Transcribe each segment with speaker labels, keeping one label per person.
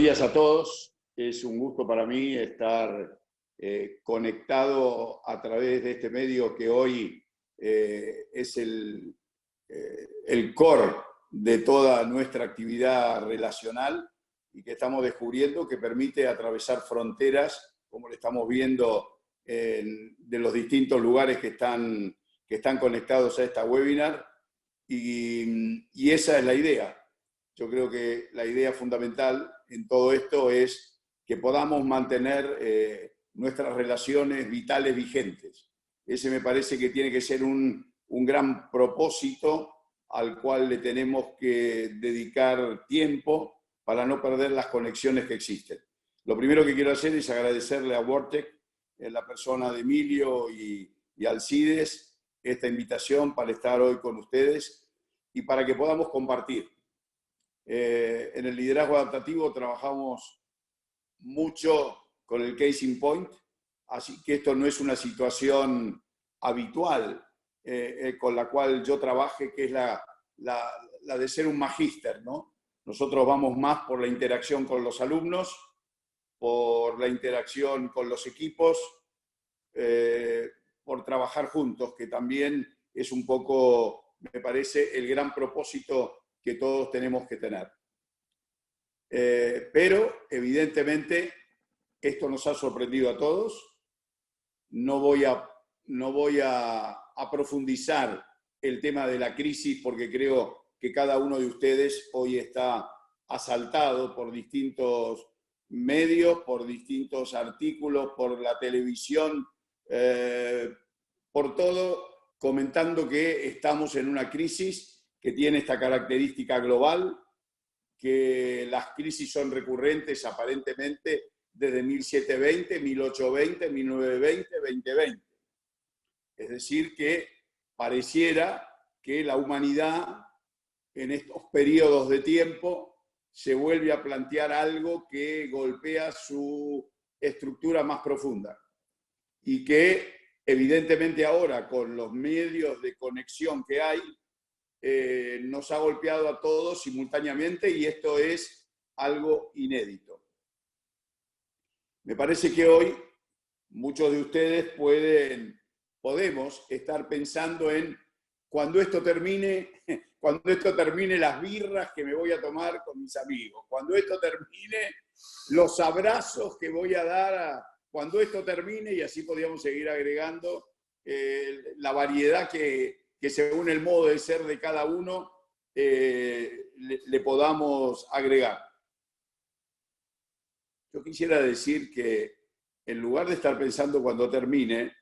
Speaker 1: días a todos. Es un gusto para mí estar conectado a través de este medio que hoy es el core de toda nuestra actividad relacional y que estamos descubriendo que permite atravesar fronteras, como lo estamos viendo de los distintos lugares que están conectados a esta webinar. Y esa es la idea. Yo creo que la idea fundamental en todo esto es que podamos mantener nuestras relaciones vitales vigentes. Ese me parece que tiene que ser un gran propósito al cual le tenemos que dedicar tiempo para no perder las conexiones que existen. Lo primero que quiero hacer es agradecerle a Vortec, en la persona de Emilio y Alcides, esta invitación para estar hoy con ustedes y para que podamos compartir. En el liderazgo adaptativo trabajamos mucho con el Casing Point, así que esto no es una situación habitual con la cual yo trabaje, que es la de ser un magíster, ¿no? Nosotros vamos más por la interacción con los alumnos, por la interacción con los equipos, por trabajar juntos, que también es un poco, me parece, el gran propósito que todos tenemos que tener. Pero, evidentemente, esto nos ha sorprendido a todos. No voy a profundizar el tema de la crisis porque creo que cada uno de ustedes hoy está asaltado por distintos medios, por distintos artículos, por la televisión, por todo, comentando que estamos en una crisis que tiene esta característica global, que las crisis son recurrentes aparentemente desde 1720, 1820, 1920, 2020. Es decir, que pareciera que la humanidad en estos periodos de tiempo se vuelve a plantear algo que golpea su estructura más profunda y que evidentemente ahora con los medios de conexión que hay nos ha golpeado a todos simultáneamente y esto es algo inédito. Me parece que hoy muchos de ustedes podemos estar pensando en cuando esto termine las birras que me voy a tomar con mis amigos, cuando esto termine los abrazos que voy a dar, cuando esto termine, y así podríamos seguir agregando la variedad que según el modo de ser de cada uno le podamos agregar. Yo quisiera decir que en lugar de estar pensando cuando termine,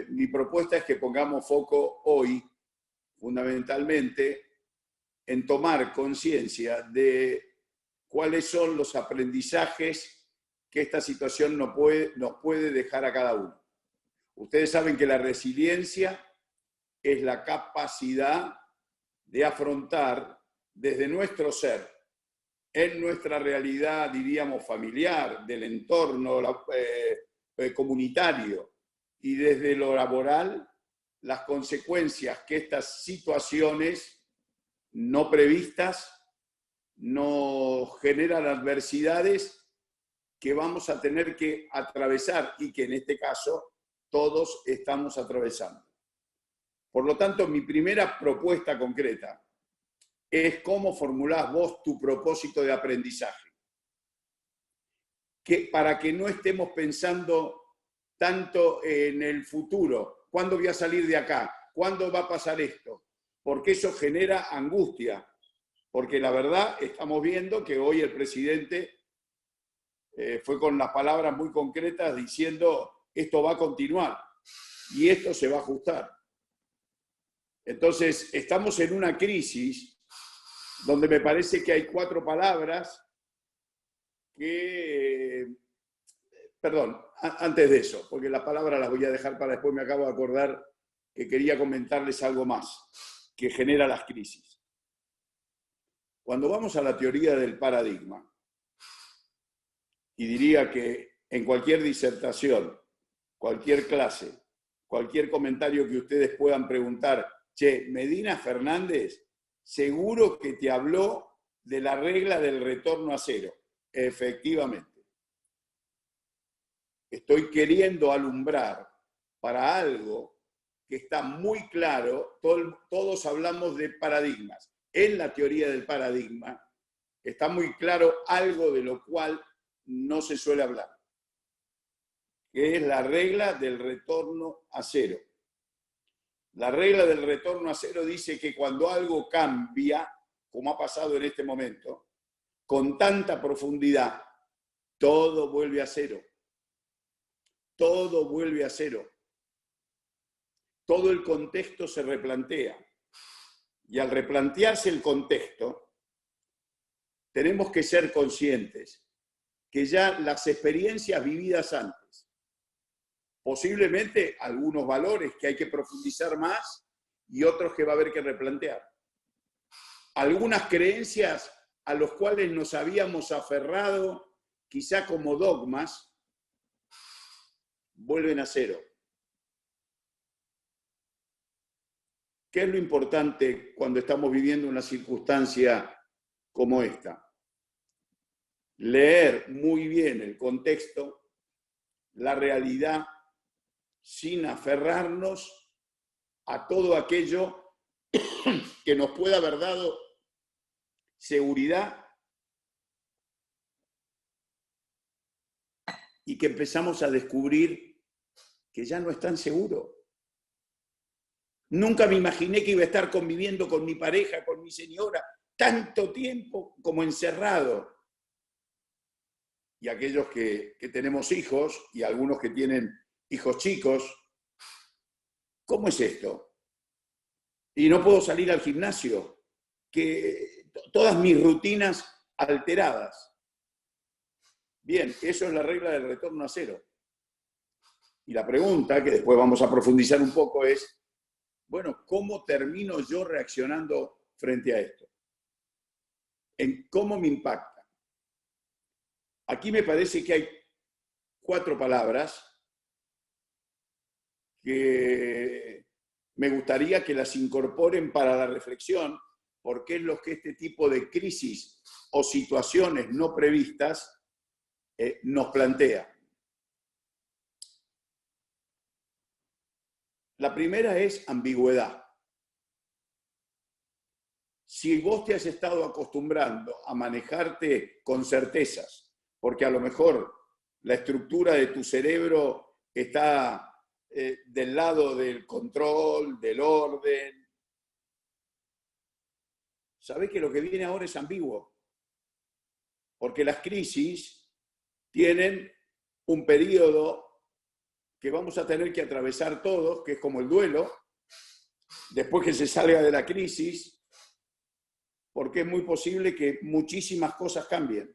Speaker 1: mi propuesta es que pongamos foco hoy, fundamentalmente, en tomar conciencia de cuáles son los aprendizajes que esta situación nos puede dejar a cada uno. Ustedes saben que la resiliencia es la capacidad de afrontar desde nuestro ser, en nuestra realidad, diríamos, familiar, del entorno comunitario y desde lo laboral, las consecuencias que estas situaciones no previstas nos generan adversidades que vamos a tener que atravesar y que en este caso todos estamos atravesando. Por lo tanto, mi primera propuesta concreta es cómo formulás vos tu propósito de aprendizaje. Para que no estemos pensando tanto en el futuro, ¿cuándo voy a salir de acá? ¿Cuándo va a pasar esto? Porque eso genera angustia. Porque la verdad, estamos viendo que hoy el presidente fue con las palabras muy concretas diciendo esto va a continuar y esto se va a ajustar. Entonces, estamos en una crisis donde me parece que hay 4 palabras que... Perdón, antes de eso, porque las palabras las voy a dejar para después, me acabo de acordar que quería comentarles algo más que genera las crisis. Cuando vamos a la teoría del paradigma, y diría que en cualquier disertación, cualquier clase, cualquier comentario que ustedes puedan preguntar, che, Medina Fernández, seguro que te habló de la regla del retorno a cero. Efectivamente. Estoy queriendo alumbrar para algo que está muy claro. Todos hablamos de paradigmas. En la teoría del paradigma está muy claro algo de lo cual no se suele hablar, que es la regla del retorno a cero. La regla del retorno a cero dice que cuando algo cambia, como ha pasado en este momento, con tanta profundidad, todo vuelve a cero. Todo vuelve a cero. Todo el contexto se replantea. Y al replantearse el contexto, tenemos que ser conscientes que ya las experiencias vividas antes, posiblemente algunos valores que hay que profundizar más y otros que va a haber que replantear. Algunas creencias a los cuales nos habíamos aferrado, quizá como dogmas, vuelven a cero. ¿Qué es lo importante cuando estamos viviendo una circunstancia como esta? Leer muy bien el contexto, la realidad, sin aferrarnos a todo aquello que nos pueda haber dado seguridad y que empezamos a descubrir que ya no es tan seguro. Nunca me imaginé que iba a estar conviviendo con mi pareja, con mi señora, tanto tiempo como encerrado. Y aquellos que tenemos hijos, y algunos que tienen hijos chicos, ¿cómo es esto? Y no puedo salir al gimnasio, que todas mis rutinas alteradas. Bien, eso es la regla del retorno a cero. Y la pregunta, que después vamos a profundizar un poco, es, bueno, ¿cómo termino yo reaccionando frente a esto? ¿En cómo me impacta? Aquí me parece que hay 4 palabras que me gustaría que las incorporen para la reflexión, porque es lo que este tipo de crisis o situaciones no previstas nos plantea. La primera es ambigüedad. Si vos te has estado acostumbrando a manejarte con certezas, porque a lo mejor la estructura de tu cerebro está del lado del control, del orden, sabés que lo que viene ahora es ambiguo, porque las crisis tienen un periodo que vamos a tener que atravesar todos, que es como el duelo, después que se salga de la crisis, porque es muy posible que muchísimas cosas cambien.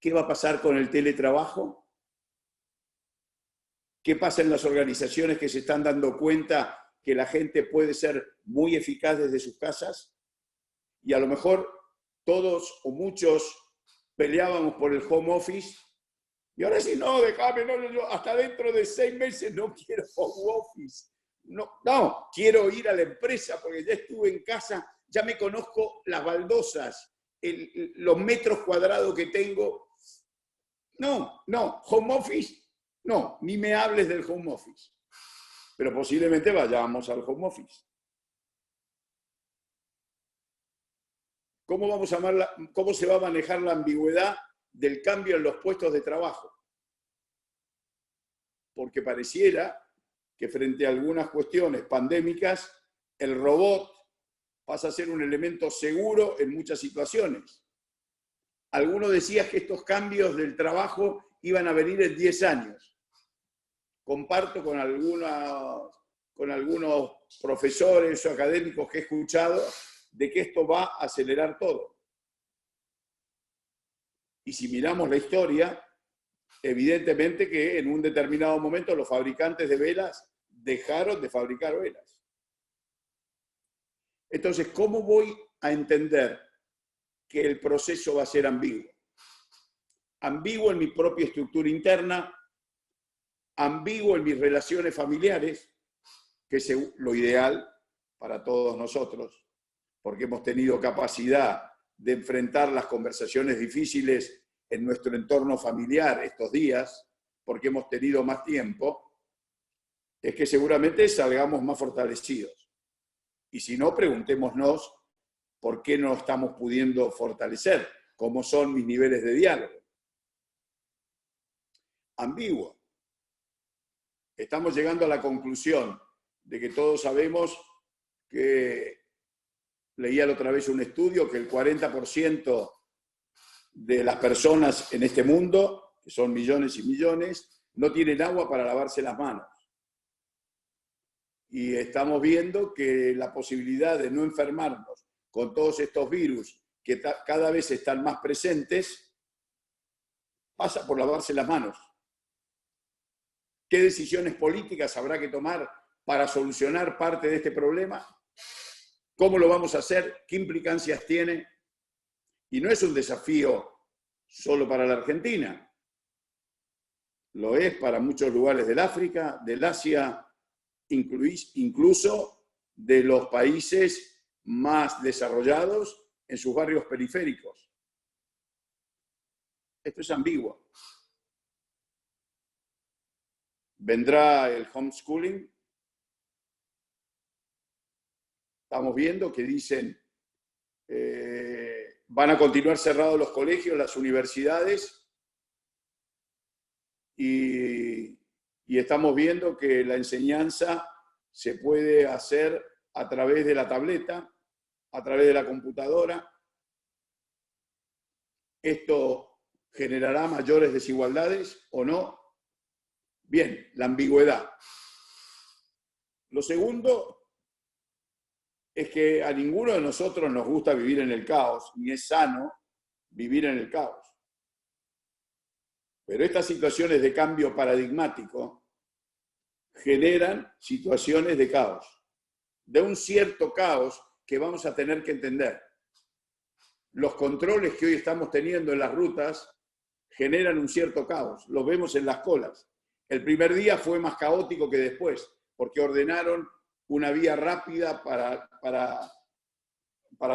Speaker 1: ¿Qué va a pasar con el teletrabajo? ¿Qué pasa en las organizaciones que se están dando cuenta que la gente puede ser muy eficaz desde sus casas? Y a lo mejor todos o muchos peleábamos por el home office y ahora sí, no, déjame, no, yo hasta dentro de 6 meses no quiero home office. No, quiero ir a la empresa porque ya estuve en casa, ya me conozco las baldosas, los metros cuadrados que tengo. No, home office, no, ni me hables del home office. Pero posiblemente vayamos al home office. ¿Cómo se va a manejar la ambigüedad del cambio en los puestos de trabajo? Porque pareciera que frente a algunas cuestiones pandémicas, el robot pasa a ser un elemento seguro en muchas situaciones. Algunos decían que estos cambios del trabajo iban a venir en 10 años. Comparto con algunos profesores o académicos que he escuchado de que esto va a acelerar todo. Y si miramos la historia, evidentemente que en un determinado momento los fabricantes de velas dejaron de fabricar velas. Entonces, ¿cómo voy a entender que el proceso va a ser ambiguo? Ambiguo en mi propia estructura interna, ambiguo en mis relaciones familiares, que es lo ideal para todos nosotros, porque hemos tenido capacidad de enfrentar las conversaciones difíciles en nuestro entorno familiar estos días, porque hemos tenido más tiempo, es que seguramente salgamos más fortalecidos. Y si no, preguntémonos por qué no estamos pudiendo fortalecer, cómo son mis niveles de diálogo. Ambiguo. Estamos llegando a la conclusión de que todos sabemos que, leía la otra vez un estudio, que el 40% de las personas en este mundo, que son millones y millones, no tienen agua para lavarse las manos. Y estamos viendo que la posibilidad de no enfermarnos con todos estos virus que cada vez están más presentes, pasa por lavarse las manos. ¿Qué decisiones políticas habrá que tomar para solucionar parte de este problema? ¿Cómo lo vamos a hacer? ¿Qué implicancias tiene? Y no es un desafío solo para la Argentina. Lo es para muchos lugares del África, del Asia, incluso de los países más desarrollados en sus barrios periféricos. Esto es ambiguo. Vendrá el homeschooling. Estamos viendo que dicen van a continuar cerrados los colegios, las universidades, y estamos viendo que la enseñanza se puede hacer a través de la tableta, a través de la computadora. ¿Esto generará mayores desigualdades o no? Bien, la ambigüedad. Lo segundo es que a ninguno de nosotros nos gusta vivir en el caos, ni es sano vivir en el caos. Pero estas situaciones de cambio paradigmático generan situaciones de caos, de un cierto caos que vamos a tener que entender. Los controles que hoy estamos teniendo en las rutas generan un cierto caos, los vemos en las colas. El primer día fue más caótico que después, porque ordenaron una vía rápida para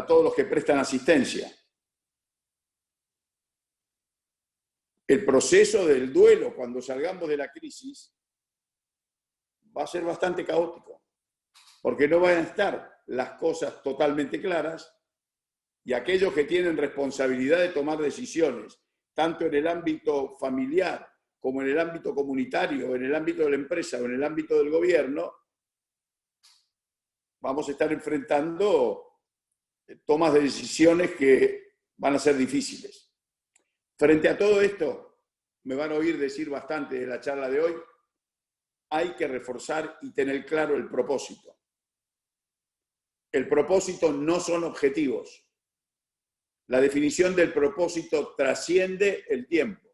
Speaker 1: todos los que prestan asistencia. El proceso del duelo, cuando salgamos de la crisis, va a ser bastante caótico, porque no van a estar las cosas totalmente claras y aquellos que tienen responsabilidad de tomar decisiones, tanto en el ámbito familiar como en el ámbito comunitario, en el ámbito de la empresa o en el ámbito del gobierno, vamos a estar enfrentando tomas de decisiones que van a ser difíciles. Frente a todo esto, me van a oír decir bastante de la charla de hoy, hay que reforzar y tener claro el propósito. El propósito no son objetivos. La definición del propósito trasciende el tiempo.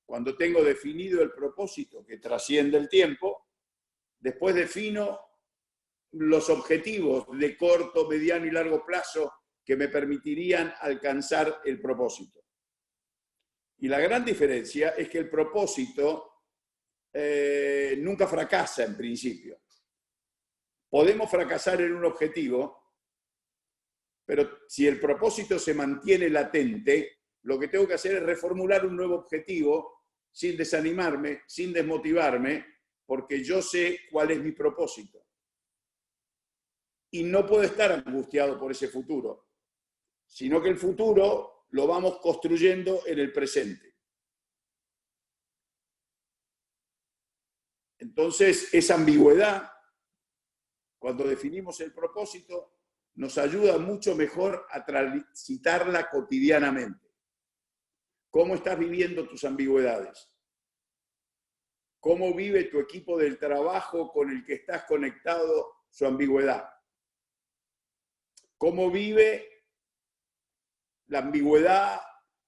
Speaker 1: Cuando tengo definido el propósito que trasciende el tiempo, después defino los objetivos de corto, mediano y largo plazo que me permitirían alcanzar el propósito. Y la gran diferencia es que el propósito nunca fracasa en principio. Podemos fracasar en un objetivo, pero si el propósito se mantiene latente, lo que tengo que hacer es reformular un nuevo objetivo sin desanimarme, sin desmotivarme, porque yo sé cuál es mi propósito. Y no puedo estar angustiado por ese futuro, sino que el futuro lo vamos construyendo en el presente. Entonces, esa ambigüedad, cuando definimos el propósito, nos ayuda mucho mejor a transitarla cotidianamente. ¿Cómo estás viviendo tus ambigüedades? ¿Cómo vive tu equipo del trabajo con el que estás conectado su ambigüedad? ¿Cómo vive la ambigüedad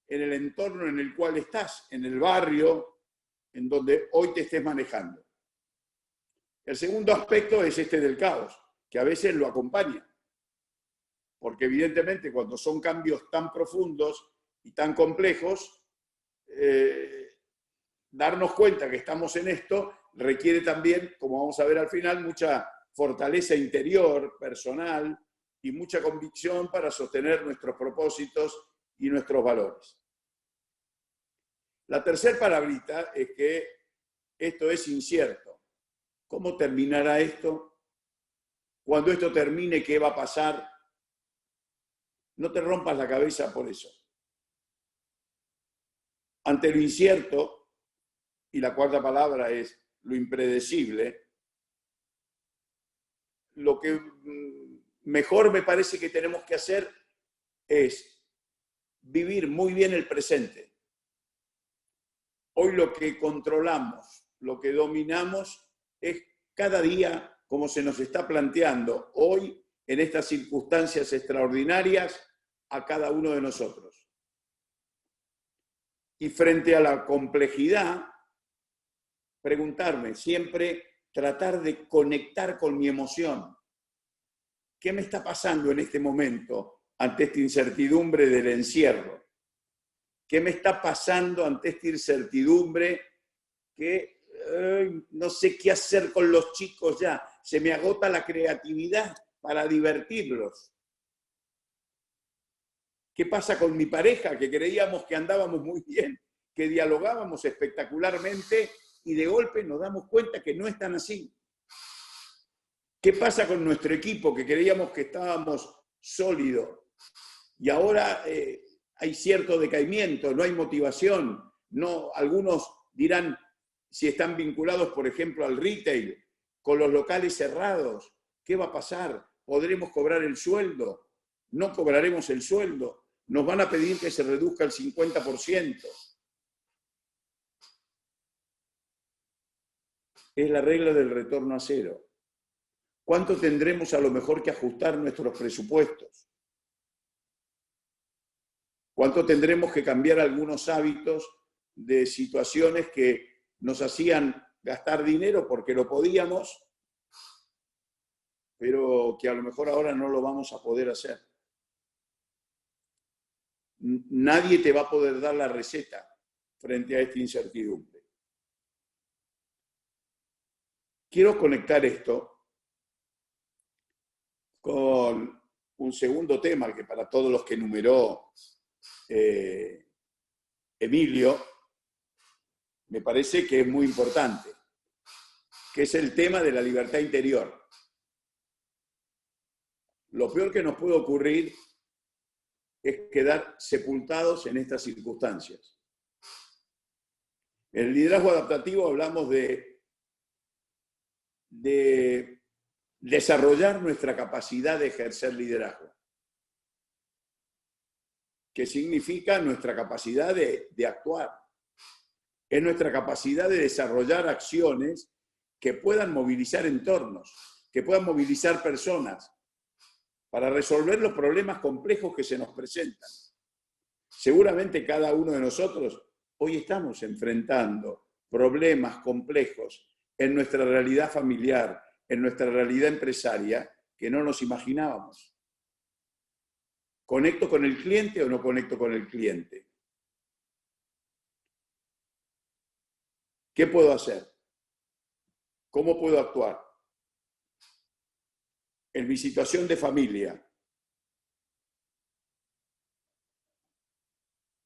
Speaker 1: en el entorno en el cual estás, en el barrio en donde hoy te estés manejando? El segundo aspecto es este del caos, que a veces lo acompaña. Porque evidentemente cuando son cambios tan profundos y tan complejos, darnos cuenta que estamos en esto requiere también, como vamos a ver al final, mucha fortaleza interior, personal, y mucha convicción para sostener nuestros propósitos y nuestros valores. La tercera palabrita es que esto es incierto. ¿Cómo terminará esto? Cuando esto termine, ¿qué va a pasar? No te rompas la cabeza por eso. Ante lo incierto, y la cuarta palabra es lo impredecible, lo que mejor me parece que tenemos que hacer es vivir muy bien el presente. Hoy lo que controlamos, lo que dominamos es cada día como se nos está planteando hoy en estas circunstancias extraordinarias a cada uno de nosotros. Y frente a la complejidad, preguntarme siempre, tratar de conectar con mi emoción. ¿Qué me está pasando en este momento ante esta incertidumbre del encierro? ¿Qué me está pasando ante esta incertidumbre que no sé qué hacer con los chicos ya? Se me agota la creatividad para divertirlos. ¿Qué pasa con mi pareja? Que creíamos que andábamos muy bien, que dialogábamos espectacularmente y de golpe nos damos cuenta que no es tan así. ¿Qué pasa con nuestro equipo? Que creíamos que estábamos sólidos y ahora hay cierto decaimiento, no hay motivación. No, algunos dirán, si están vinculados, por ejemplo, al retail, con los locales cerrados, ¿qué va a pasar? ¿Podremos cobrar el sueldo? ¿No cobraremos el sueldo? Nos van a pedir que se reduzca el 50%. Es la regla del retorno a cero. ¿Cuánto tendremos a lo mejor que ajustar nuestros presupuestos? ¿Cuánto tendremos que cambiar algunos hábitos de situaciones que nos hacían gastar dinero porque lo podíamos, pero que a lo mejor ahora no lo vamos a poder hacer? Nadie te va a poder dar la receta frente a esta incertidumbre. Quiero conectar esto con un segundo tema que para todos los que enumeró Emilio, me parece que es muy importante, que es el tema de la libertad interior. Lo peor que nos puede ocurrir es quedar sepultados en estas circunstancias. En el liderazgo adaptativo hablamos de desarrollar nuestra capacidad de ejercer liderazgo, que significa nuestra capacidad de actuar. Es nuestra capacidad de desarrollar acciones que puedan movilizar entornos, que puedan movilizar personas para resolver los problemas complejos que se nos presentan. Seguramente cada uno de nosotros hoy estamos enfrentando problemas complejos en nuestra realidad familiar, en nuestra realidad empresaria, que no nos imaginábamos. ¿Conecto con el cliente o no conecto con el cliente? ¿Qué puedo hacer? ¿Cómo puedo actuar? En mi situación de familia,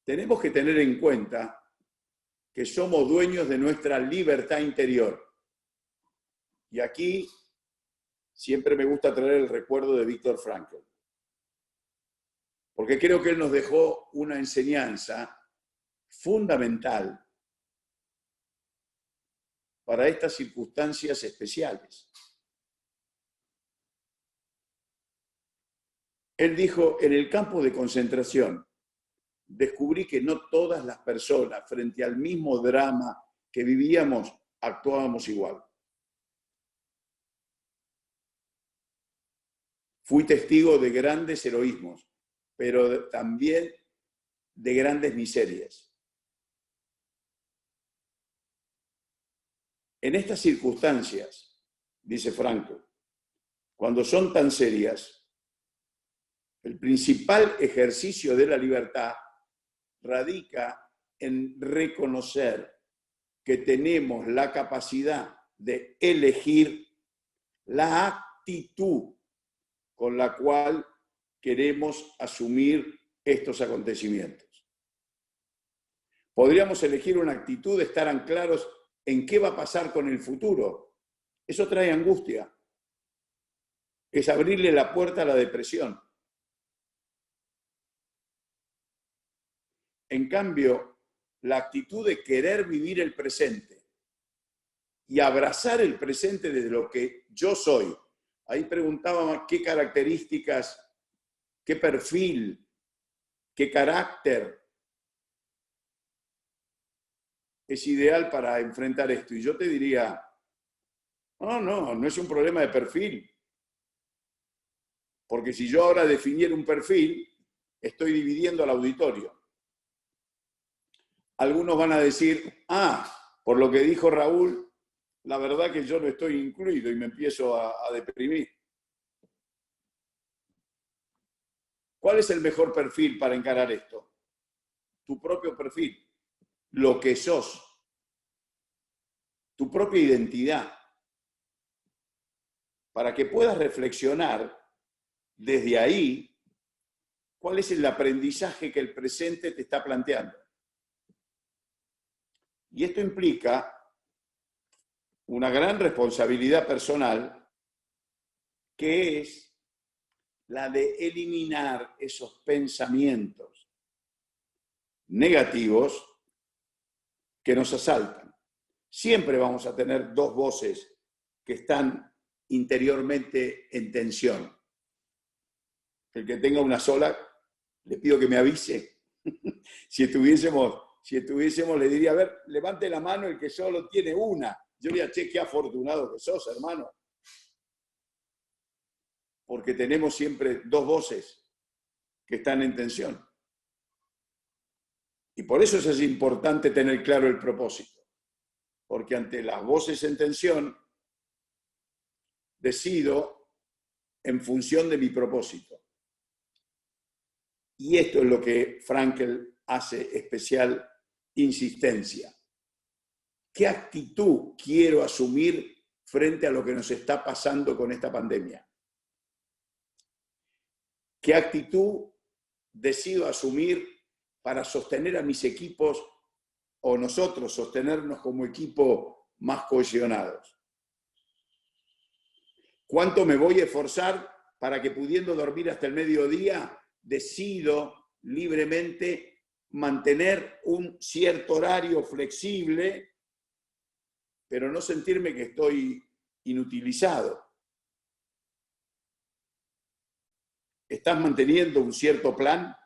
Speaker 1: tenemos que tener en cuenta que somos dueños de nuestra libertad interior. Y aquí siempre me gusta traer el recuerdo de Viktor Frankl, porque creo que él nos dejó una enseñanza fundamental para estas circunstancias especiales. Él dijo, en el campo de concentración, descubrí que no todas las personas frente al mismo drama que vivíamos actuábamos igual. Fui testigo de grandes heroísmos, pero también de grandes miserias. En estas circunstancias, dice Franco, cuando son tan serias, el principal ejercicio de la libertad radica en reconocer que tenemos la capacidad de elegir la actitud con la cual queremos asumir estos acontecimientos. Podríamos elegir una actitud de estar anclados en qué va a pasar con el futuro. Eso trae angustia. Es abrirle la puerta a la depresión. En cambio, la actitud de querer vivir el presente y abrazar el presente desde lo que yo soy. Ahí preguntábamos qué características, qué perfil, qué carácter es ideal para enfrentar esto. Y yo te diría, no es un problema de perfil. Porque si yo ahora definiera un perfil, estoy dividiendo al auditorio. Algunos van a decir, por lo que dijo Raúl, la verdad que yo no estoy incluido y me empiezo a deprimir. ¿Cuál es el mejor perfil para encarar esto? Tu propio perfil, lo que sos, tu propia identidad, para que puedas reflexionar desde ahí cuál es el aprendizaje que el presente te está planteando. Y esto implica una gran responsabilidad personal, que es la de eliminar esos pensamientos negativos que nos asaltan. Siempre vamos a tener dos voces que están interiormente en tensión. El que tenga una sola, le pido que me avise. Si estuviésemos, le diría, a ver, levante la mano el que solo tiene una. Yo diría, che, qué afortunado que sos, hermano. Porque tenemos siempre dos voces que están en tensión. Y por eso es importante tener claro el propósito. Porque ante las voces en tensión, decido en función de mi propósito. Y esto es lo que Frankl hace especial insistencia. ¿Qué actitud quiero asumir frente a lo que nos está pasando con esta pandemia? ¿Qué actitud decido asumir para sostener a mis equipos o nosotros sostenernos como equipo más cohesionados? ¿Cuánto me voy a esforzar para que, pudiendo dormir hasta el mediodía, decido libremente mantener un cierto horario flexible, pero no sentirme que estoy inutilizado? ¿Estás manteniendo un cierto plan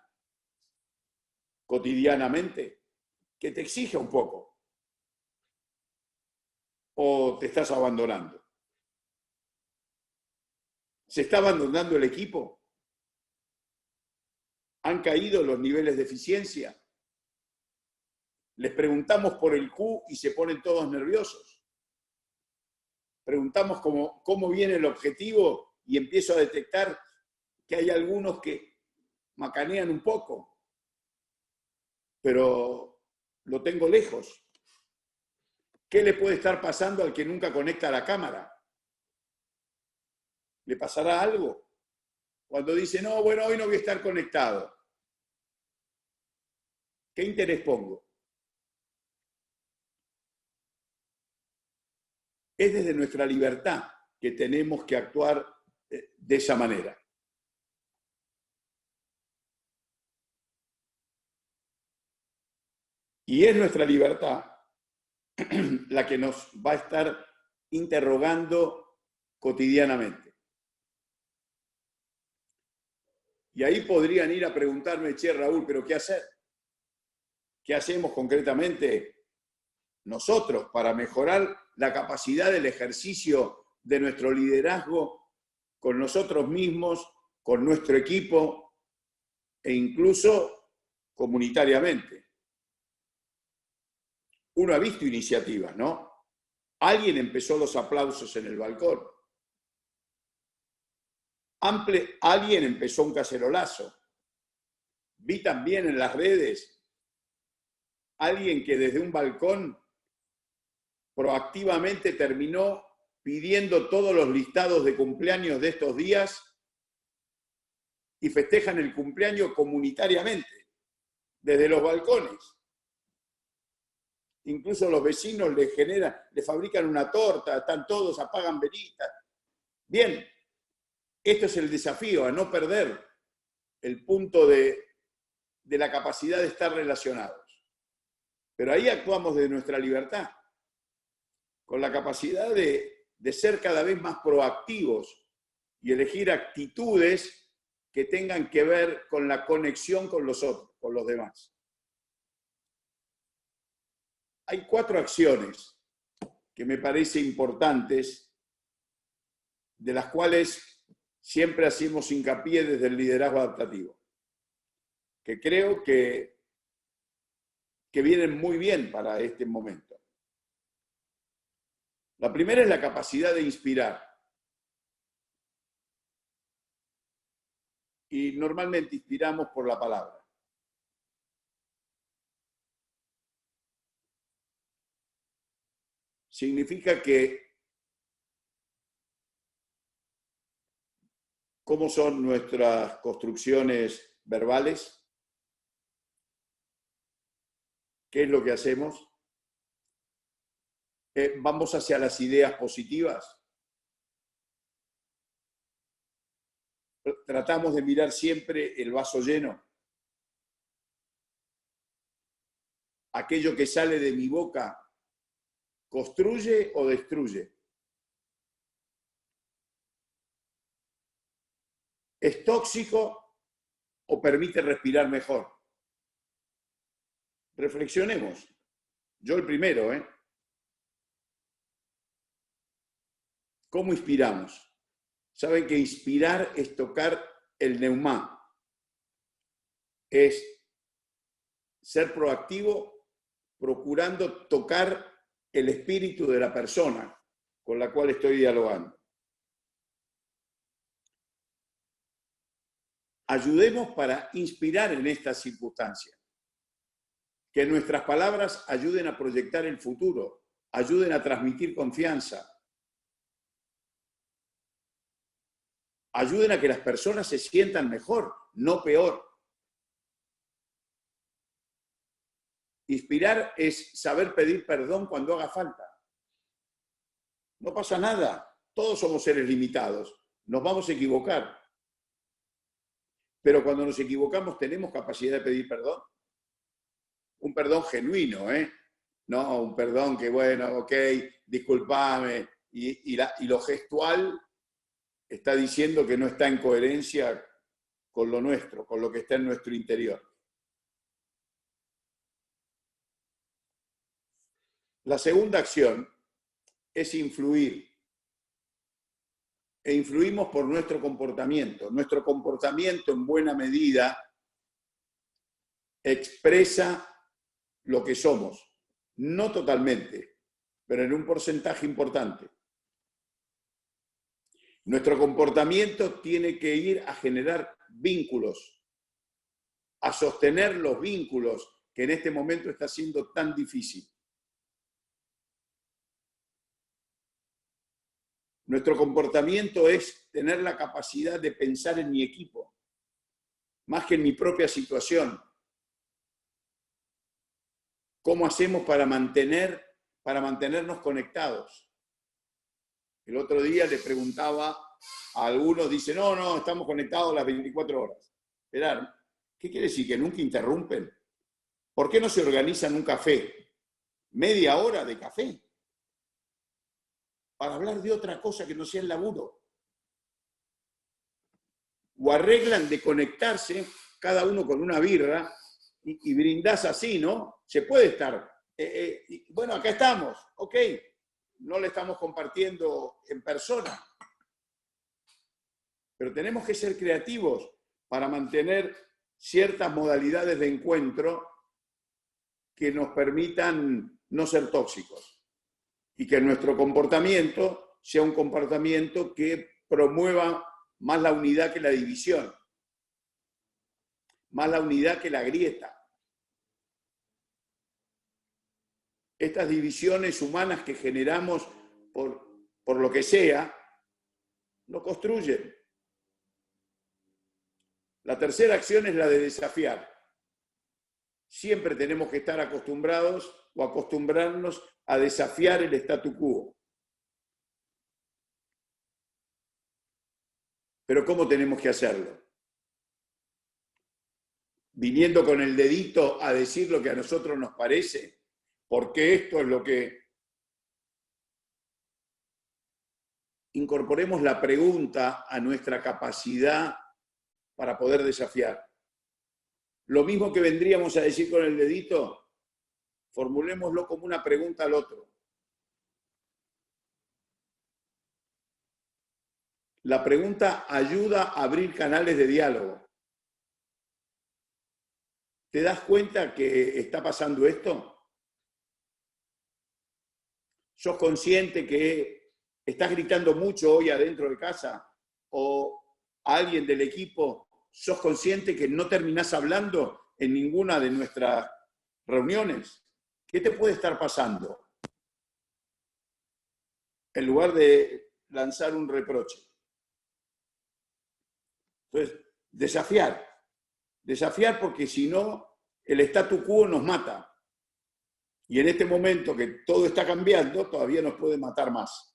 Speaker 1: cotidianamente que te exija un poco? ¿O te estás abandonando? ¿Se está abandonando el equipo? ¿Han caído los niveles de eficiencia? Les preguntamos por el Q y se ponen todos nerviosos. Preguntamos cómo viene el objetivo y empiezo a detectar que hay algunos que macanean un poco, pero lo tengo lejos. ¿Qué le puede estar pasando al que nunca conecta la cámara? ¿Le pasará algo? Cuando dice, no, bueno, hoy no voy a estar conectado. ¿Qué interés pongo? Es desde nuestra libertad que tenemos que actuar de esa manera. Y es nuestra libertad la que nos va a estar interrogando cotidianamente. Y ahí podrían ir a preguntarme, che, Raúl, ¿pero qué hacer? ¿Qué hacemos concretamente nosotros para mejorar la capacidad del ejercicio de nuestro liderazgo con nosotros mismos, con nuestro equipo e incluso comunitariamente? Uno ha visto iniciativas, ¿no? Alguien empezó los aplausos en el balcón. Alguien empezó un cacerolazo. Vi también en las redes alguien que desde un balcón proactivamente terminó pidiendo todos los listados de cumpleaños de estos días y festejan el cumpleaños comunitariamente, desde los balcones. Incluso los vecinos le fabrican una torta, están todos, apagan velitas. Bien, esto es el desafío, a no perder el punto de la capacidad de estar relacionados. Pero ahí actuamos de nuestra libertad, con la capacidad de ser cada vez más proactivos y elegir actitudes que tengan que ver con la conexión con los otros, con los demás. Hay 4 acciones que me parecen importantes, de las cuales siempre hacemos hincapié desde el liderazgo adaptativo, que creo que vienen muy bien para este momento. La primera es la capacidad de inspirar. Y normalmente inspiramos por la palabra. Significa que ¿cómo son nuestras construcciones verbales? ¿Qué es lo que hacemos? ¿Vamos hacia las ideas positivas? ¿Tratamos de mirar siempre el vaso lleno? ¿Aquello que sale de mi boca construye o destruye? ¿Es tóxico o permite respirar mejor? Reflexionemos. Yo el primero, ¿eh? ¿Cómo inspiramos? Saben que inspirar es tocar el neumá. Es ser proactivo procurando tocar el espíritu de la persona con la cual estoy dialogando. Ayudemos para inspirar en estas circunstancias. Que nuestras palabras ayuden a proyectar el futuro, ayuden a transmitir confianza, ayuden a que las personas se sientan mejor, no peor. Inspirar es saber pedir perdón cuando haga falta. No pasa nada, todos somos seres limitados, nos vamos a equivocar. Pero cuando nos equivocamos tenemos capacidad de pedir perdón. Un perdón genuino, ¿eh? No un perdón que, bueno, ok, discúlpame, y lo gestual está diciendo que no está en coherencia con lo nuestro, con lo que está en nuestro interior. La segunda acción es influir. E influimos por nuestro comportamiento. Nuestro comportamiento en buena medida expresa lo que somos. No totalmente, pero en un porcentaje importante. Nuestro comportamiento tiene que ir a generar vínculos, a sostener los vínculos que en este momento está siendo tan difícil. Nuestro comportamiento es tener la capacidad de pensar en mi equipo, más que en mi propia situación. ¿Cómo hacemos para mantenernos conectados? El otro día le preguntaba a algunos, dicen, no, estamos conectados las 24 horas. Esperar, ¿qué quiere decir? ¿Que nunca interrumpen? ¿Por qué no se organizan un café? Media hora de café. Para hablar de otra cosa que no sea el laburo. O arreglan de conectarse, cada uno con una birra, y brindás así, ¿no? Se puede estar. Bueno, acá estamos, ok. No le estamos compartiendo en persona. Pero tenemos que ser creativos para mantener ciertas modalidades de encuentro que nos permitan no ser tóxicos. Y que nuestro comportamiento sea un comportamiento que promueva más la unidad que la división, más la unidad que la grieta. Estas divisiones humanas que generamos por lo que sea, no construyen. La tercera acción es la de desafiar. Siempre tenemos que estar acostumbrados o acostumbrarnos a desafiar el statu quo. Pero ¿cómo tenemos que hacerlo? Viniendo con el dedito a decir lo que a nosotros nos parece, porque esto es lo que... Incorporemos la pregunta a nuestra capacidad para poder desafiar. Lo mismo que vendríamos a decir con el dedito, formulémoslo como una pregunta al otro. La pregunta ayuda a abrir canales de diálogo. ¿Te das cuenta que está pasando esto? ¿Sos consciente que estás gritando mucho hoy adentro de casa? ¿O alguien del equipo, sos consciente que no terminás hablando en ninguna de nuestras reuniones? ¿Qué te puede estar pasando? En lugar de lanzar un reproche. Entonces, desafiar. Desafiar porque si no, el statu quo nos mata. Y en este momento que todo está cambiando, todavía nos puede matar más.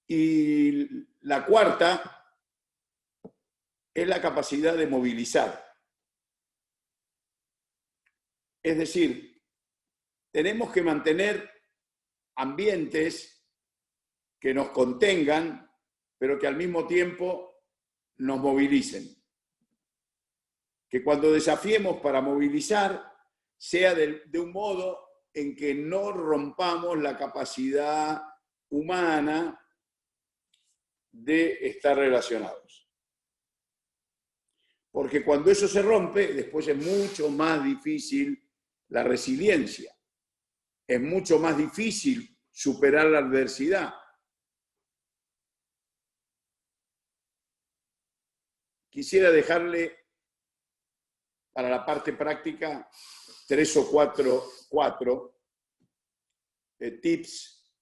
Speaker 1: Y la cuarta es la capacidad de movilizar. Es decir, tenemos que mantener ambientes que nos contengan, pero que al mismo tiempo nos movilicen. Que cuando desafiemos para movilizar, sea de un modo en que no rompamos la capacidad humana de estar relacionados. Porque cuando eso se rompe, después es mucho más difícil la resiliencia. Es mucho más difícil superar la adversidad. Quisiera dejarle para la parte práctica 3 o 4 tips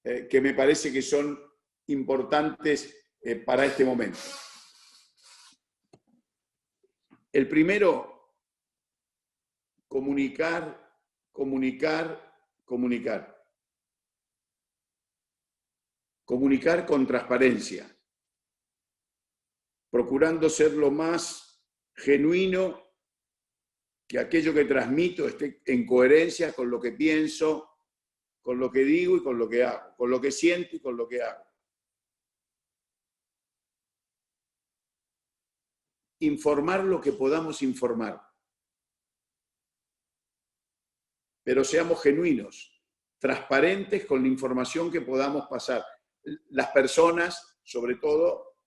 Speaker 1: que me parece que son importantes para este momento. El primero, comunicar, comunicar, comunicar. Comunicar con transparencia, procurando ser lo más genuino, que aquello que transmito esté en coherencia con lo que pienso, con lo que digo y con lo que hago, con lo que siento y con lo que hago. Informar lo que podamos informar. Pero seamos genuinos, transparentes con la información que podamos pasar. Las personas, sobre todo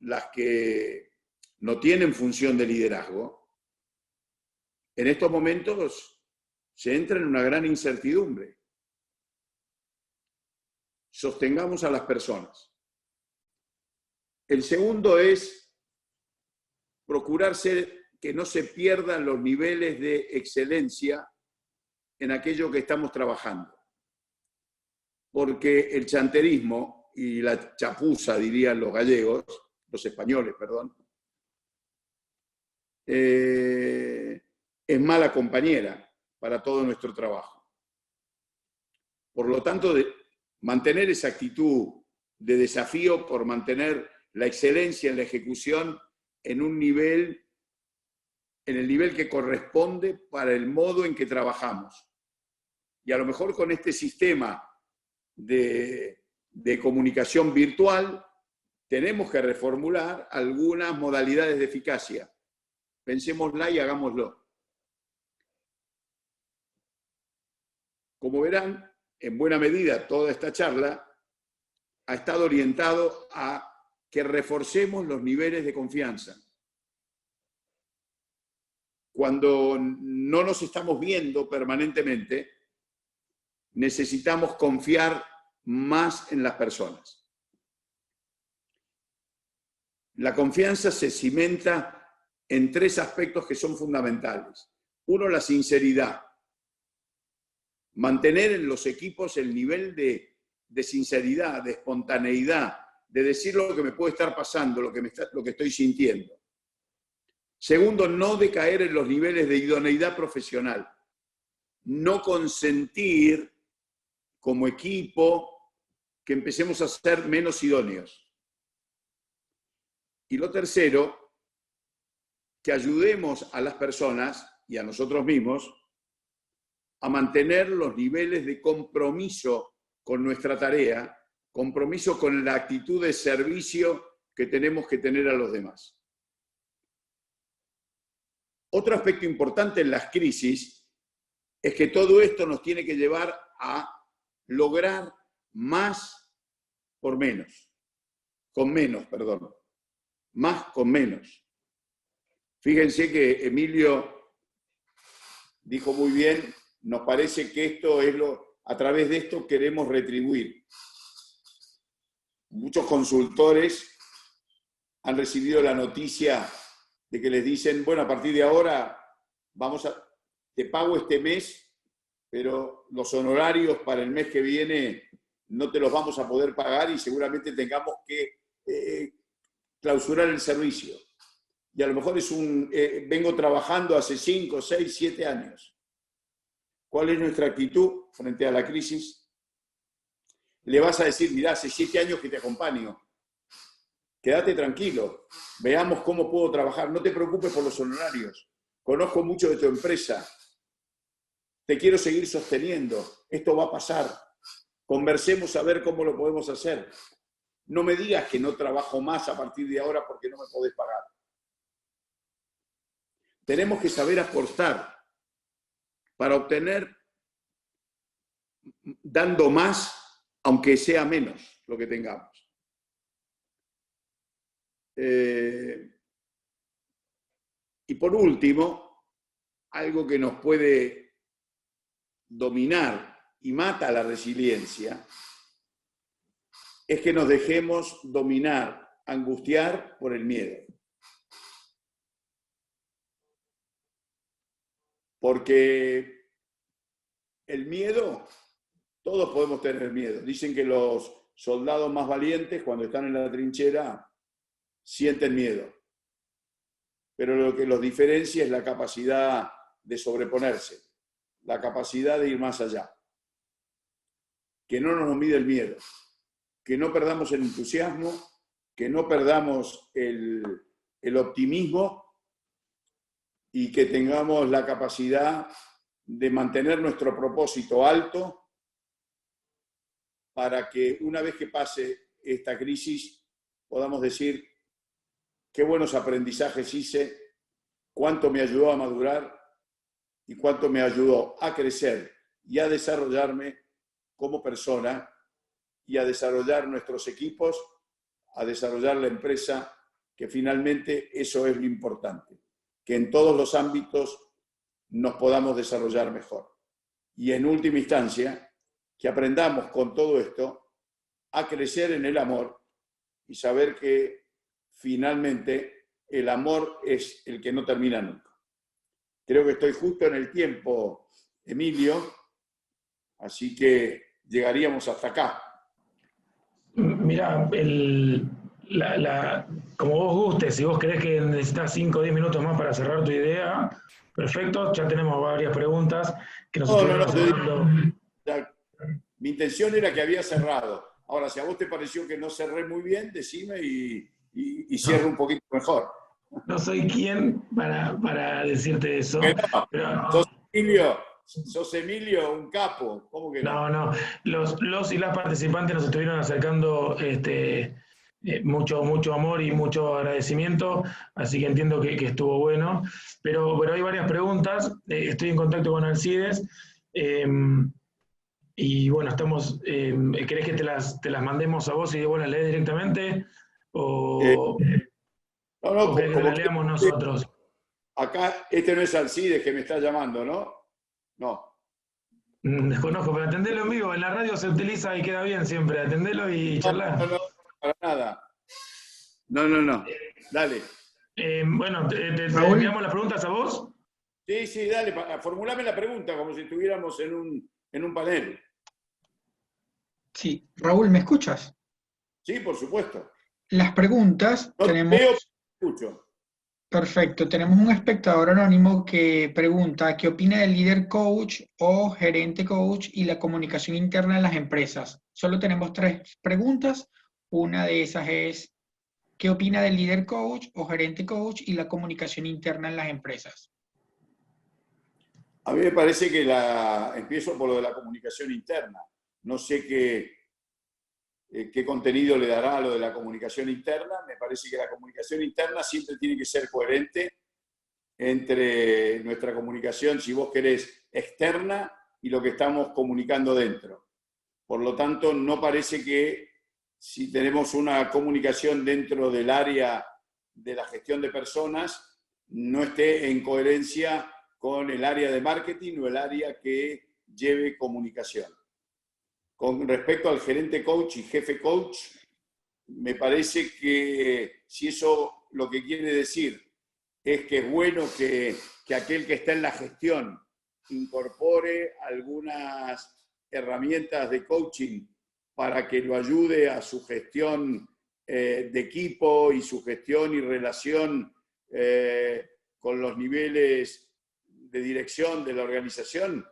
Speaker 1: las que no tienen función de liderazgo, en estos momentos se entra en una gran incertidumbre. Sostengamos a las personas. El segundo es procurar que no se pierdan los niveles de excelencia en aquello que estamos trabajando. Porque el chanterismo y la chapuza, dirían los gallegos, los españoles, perdón, es mala compañera para todo nuestro trabajo. Por lo tanto, mantener esa actitud de desafío por mantener la excelencia en la ejecución en un nivel, en el nivel que corresponde para el modo en que trabajamos. Y a lo mejor con este sistema de comunicación virtual tenemos que reformular algunas modalidades de eficacia. Pensémosla y hagámoslo. Como verán, en buena medida toda esta charla ha estado orientado a que reforcemos los niveles de confianza. Cuando no nos estamos viendo permanentemente, necesitamos confiar más en las personas. La confianza se cimenta en 3 aspectos que son fundamentales. Uno, la sinceridad. Mantener en los equipos el nivel de sinceridad, de espontaneidad, de decir lo que me puede estar pasando, lo que estoy sintiendo. Segundo, no decaer en los niveles de idoneidad profesional. No consentir como equipo que empecemos a ser menos idóneos. Y lo tercero, que ayudemos a las personas y a nosotros mismos a mantener los niveles de compromiso con nuestra tarea, compromiso con la actitud de servicio que tenemos que tener a los demás. Otro aspecto importante en las crisis es que todo esto nos tiene que llevar a lograr más por menos. Con menos, perdón. Más con menos. Fíjense que Emilio dijo muy bien, nos parece que esto es a través de esto queremos retribuir. Muchos consultores han recibido la noticia de que les dicen, bueno, a partir de ahora te pago este mes, pero los honorarios para el mes que viene no te los vamos a poder pagar y seguramente tengamos que clausurar el servicio. Y a lo mejor vengo trabajando hace 5, 6, 7 años. ¿Cuál es nuestra actitud frente a la crisis? Le vas a decir, mirá, hace 7 años que te acompaño. Quédate tranquilo, veamos cómo puedo trabajar. No te preocupes por los honorarios. Conozco mucho de tu empresa. Te quiero seguir sosteniendo. Esto va a pasar. Conversemos a ver cómo lo podemos hacer. No me digas que no trabajo más a partir de ahora porque no me podés pagar. Tenemos que saber aportar para obtener, dando más, aunque sea menos lo que tengamos. Y por último, algo que nos puede dominar y mata la resiliencia, es que nos dejemos dominar, angustiar por el miedo. Porque el miedo, todos podemos tener miedo. Dicen que los soldados más valientes, cuando están en la trinchera, sienten miedo. Pero lo que los diferencia es la capacidad de sobreponerse, la capacidad de ir más allá. Que no nos mide el miedo, que no perdamos el entusiasmo, que no perdamos el optimismo y que tengamos la capacidad de mantener nuestro propósito alto para que una vez que pase esta crisis podamos decir qué buenos aprendizajes hice, cuánto me ayudó a madurar y cuánto me ayudó a crecer y a desarrollarme como persona y a desarrollar nuestros equipos, a desarrollar la empresa, que finalmente eso es lo importante, que en todos los ámbitos nos podamos desarrollar mejor. Y en última instancia, que aprendamos con todo esto a crecer en el amor y saber que finalmente el amor es el que no termina nunca. Creo que estoy justo en el tiempo, Emilio, así que llegaríamos hasta acá.
Speaker 2: Mirá, como vos gustes, si vos crees que necesitas 5 o 10 minutos más para cerrar tu idea, perfecto, ya tenemos varias preguntas que nos estuvieron haciendo.
Speaker 1: Mi intención era que había cerrado. Ahora, si a vos te pareció que no cerré muy bien, decime y cierro un poquito mejor.
Speaker 2: No soy quien para decirte eso.
Speaker 1: Pero, sos Emilio, un capo. ¿Cómo que no?
Speaker 2: No. Los y las participantes nos estuvieron acercando mucho amor y mucho agradecimiento, así que entiendo que estuvo bueno. Pero hay varias preguntas. Estoy en contacto con Alcides. Y bueno, ¿querés que te las mandemos a vos y vos las lees directamente? ¿O querés que las leamos nosotros?
Speaker 1: Acá, este no es Alcides que me está llamando, ¿no? No.
Speaker 2: Desconozco, pero atendelo en vivo. En la radio se utiliza y queda bien siempre. Atendelo y charlar.
Speaker 1: No, para nada. No. Dale.
Speaker 2: Bueno, ¿te enviamos las preguntas a vos?
Speaker 1: Sí, dale. Formulame la pregunta como si estuviéramos en un panel.
Speaker 3: Sí. Raúl, ¿me escuchas?
Speaker 1: Sí, por supuesto.
Speaker 3: Las preguntas,
Speaker 1: No te
Speaker 3: tenemos...
Speaker 1: veo, escucho.
Speaker 3: Perfecto, tenemos un espectador anónimo que pregunta, ¿qué opina del líder coach o gerente coach y la comunicación interna en las empresas? Solo tenemos 3 preguntas. Una de esas es, ¿qué opina del líder coach o gerente coach y la comunicación interna en las empresas?
Speaker 1: A mí me parece que empiezo por lo de la comunicación interna. No sé qué contenido le dará a lo de la comunicación interna. Me parece que la comunicación interna siempre tiene que ser coherente entre nuestra comunicación, si vos querés, externa y lo que estamos comunicando dentro. Por lo tanto, no parece que si tenemos una comunicación dentro del área de la gestión de personas, no esté en coherencia con el área de marketing o el área que lleve comunicación. Con respecto al gerente coach y jefe coach, me parece que si eso lo que quiere decir es que es bueno que aquel que está en la gestión incorpore algunas herramientas de coaching para que lo ayude a su gestión de equipo y su gestión y relación con los niveles de dirección de la organización,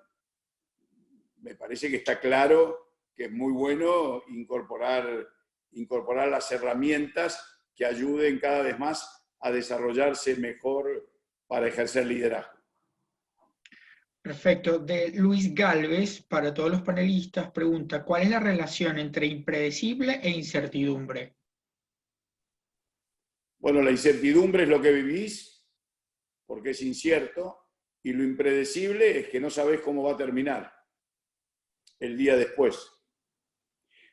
Speaker 1: me parece que está claro que es muy bueno incorporar las herramientas que ayuden cada vez más a desarrollarse mejor para ejercer liderazgo.
Speaker 3: Perfecto. De Luis Galvez, para todos los panelistas, pregunta, ¿cuál es la relación entre impredecible e incertidumbre?
Speaker 1: Bueno, la incertidumbre es lo que vivís, porque es incierto, y lo impredecible es que no sabés cómo va a terminar el día después.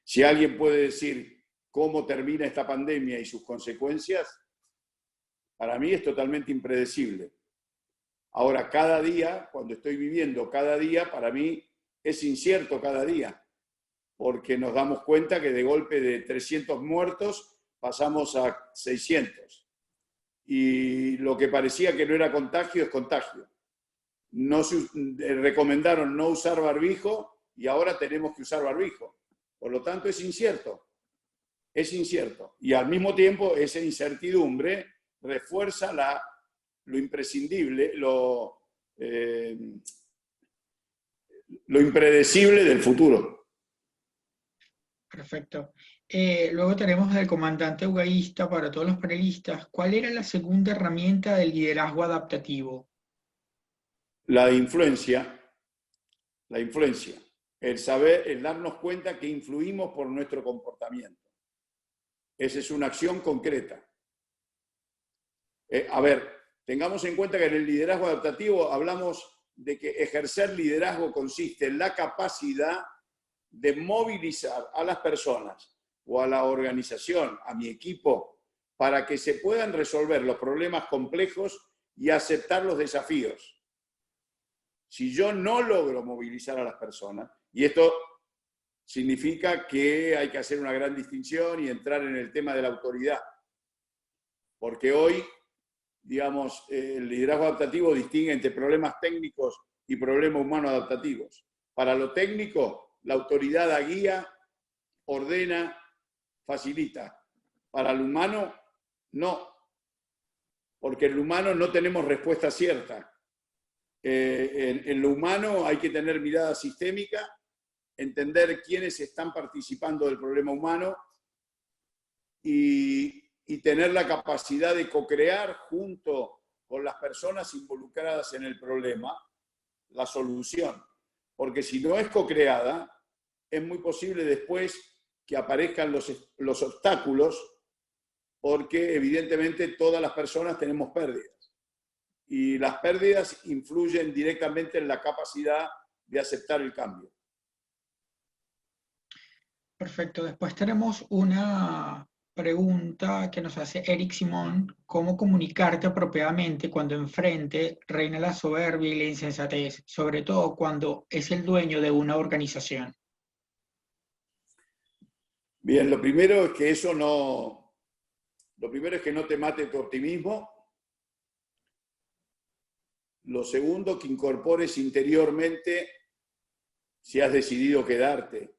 Speaker 1: Si alguien puede decir cómo termina esta pandemia y sus consecuencias, para mí es totalmente impredecible. Ahora, cada día, cuando estoy viviendo cada día, para mí es incierto cada día, porque nos damos cuenta que de golpe de 300 muertos pasamos a 600. Y lo que parecía que no era contagio es contagio. Recomendaron no usar barbijo y ahora tenemos que usar barbijo. Por lo tanto, es incierto. Es incierto. Y al mismo tiempo, esa incertidumbre refuerza lo imprescindible, lo impredecible del futuro.
Speaker 3: Perfecto. Luego tenemos del comandante ugaísta para todos los panelistas. ¿Cuál era la segunda herramienta del liderazgo adaptativo?
Speaker 1: La influencia. El saber, el darnos cuenta que influimos por nuestro comportamiento. Esa es una acción concreta. A ver, tengamos en cuenta que en el liderazgo adaptativo hablamos de que ejercer liderazgo consiste en la capacidad de movilizar a las personas o a la organización, a mi equipo, para que se puedan resolver los problemas complejos y aceptar los desafíos. Si yo no logro movilizar a las personas, y esto significa que hay que hacer una gran distinción y entrar en el tema de la autoridad, porque hoy, digamos, el liderazgo adaptativo distingue entre problemas técnicos y problemas humanos adaptativos. Para lo técnico, la autoridad da guía, ordena, facilita. Para el humano, no. Porque en el humano no tenemos respuesta cierta. En lo humano hay que tener mirada sistémica, entender quiénes están participando del problema humano y tener la capacidad de co-crear junto con las personas involucradas en el problema la solución. Porque si no es co-creada, es muy posible después que aparezcan los obstáculos, porque evidentemente todas las personas tenemos pérdidas. Y las pérdidas influyen directamente en la capacidad de aceptar el cambio.
Speaker 3: Perfecto. Después tenemos una pregunta que nos hace Eric Simón. ¿Cómo comunicarte apropiadamente cuando enfrente reina la soberbia y la insensatez, sobre todo cuando es el dueño de una organización?
Speaker 1: Bien, lo primero es que no te mate tu optimismo. Lo segundo, que incorpores interiormente, si has decidido quedarte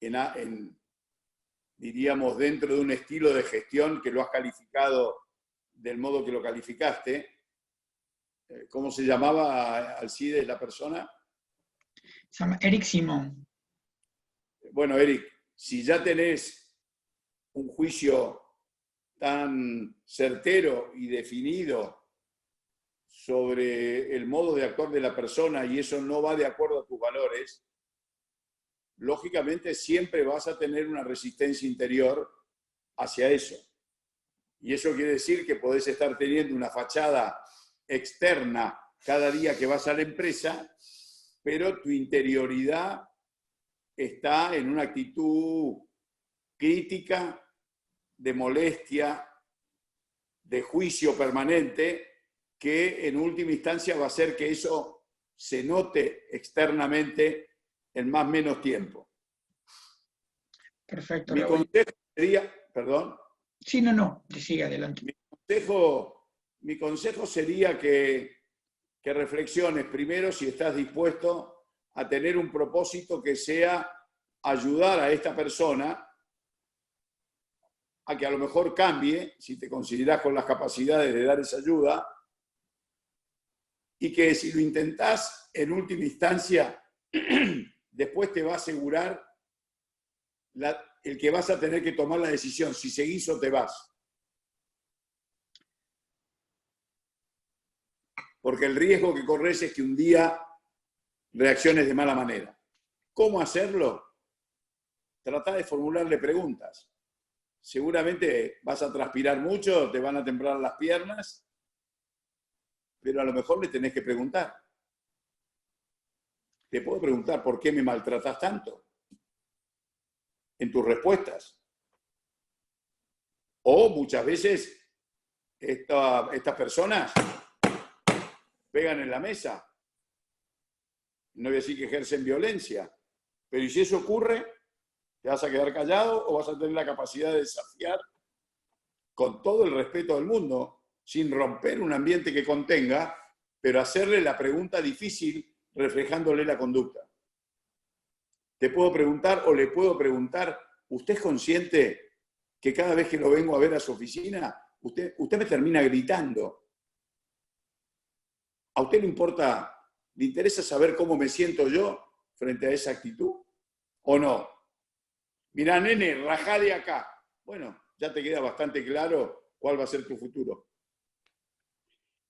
Speaker 1: en diríamos, dentro de un estilo de gestión que lo has calificado del modo que lo calificaste. ¿Cómo se llamaba, Alcides, la persona?
Speaker 3: Se llama Eric Simón.
Speaker 1: Bueno, Eric, si ya tenés un juicio tan certero y definido sobre el modo de actuar de la persona y eso no va de acuerdo a tus valores, lógicamente siempre vas a tener una resistencia interior hacia eso. Y eso quiere decir que podés estar teniendo una fachada externa cada día que vas a la empresa, pero tu interioridad está en una actitud crítica, de molestia, de juicio permanente, que en última instancia va a hacer que eso se note externamente en más o menos tiempo.
Speaker 3: Perfecto.
Speaker 1: Mi consejo sería, perdón.
Speaker 3: Sí, no, sigue adelante.
Speaker 1: Mi consejo sería que reflexiones primero si estás dispuesto a tener un propósito que sea ayudar a esta persona a que a lo mejor cambie, si te consideras con las capacidades de dar esa ayuda, y que si lo intentás en última instancia, después te va a asegurar el que vas a tener que tomar la decisión, si seguís o te vas. Porque el riesgo que corres es que un día reacciones de mala manera. ¿Cómo hacerlo? Trata de formularle preguntas. Seguramente vas a transpirar mucho, te van a temblar las piernas, pero a lo mejor le tenés que preguntar. Te puedo preguntar, ¿por qué me maltratas tanto? En tus respuestas. O muchas veces estas personas pegan en la mesa. No voy a decir que ejercen violencia, pero ¿y si eso ocurre? ¿Te vas a quedar callado o vas a tener la capacidad de desafiar con todo el respeto del mundo, sin romper un ambiente que contenga, pero hacerle la pregunta difícil reflejándole la conducta? Te puedo preguntar o le puedo preguntar, ¿usted es consciente que cada vez que lo vengo a ver a su oficina, usted me termina gritando? ¿A usted le interesa saber cómo me siento yo frente a esa actitud? ¿O no? Mirá, nene, rajá de acá. Bueno, ya te queda bastante claro cuál va a ser tu futuro.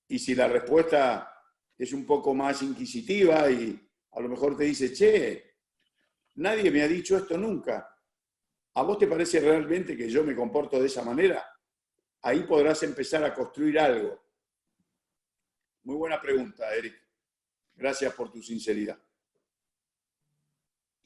Speaker 1: Y si la respuesta es un poco más inquisitiva y a lo mejor te dice, che, nadie me ha dicho esto nunca, ¿a vos te parece realmente que yo me comporto de esa manera? Ahí podrás empezar a construir algo. Muy buena pregunta, Eric. Gracias por tu sinceridad.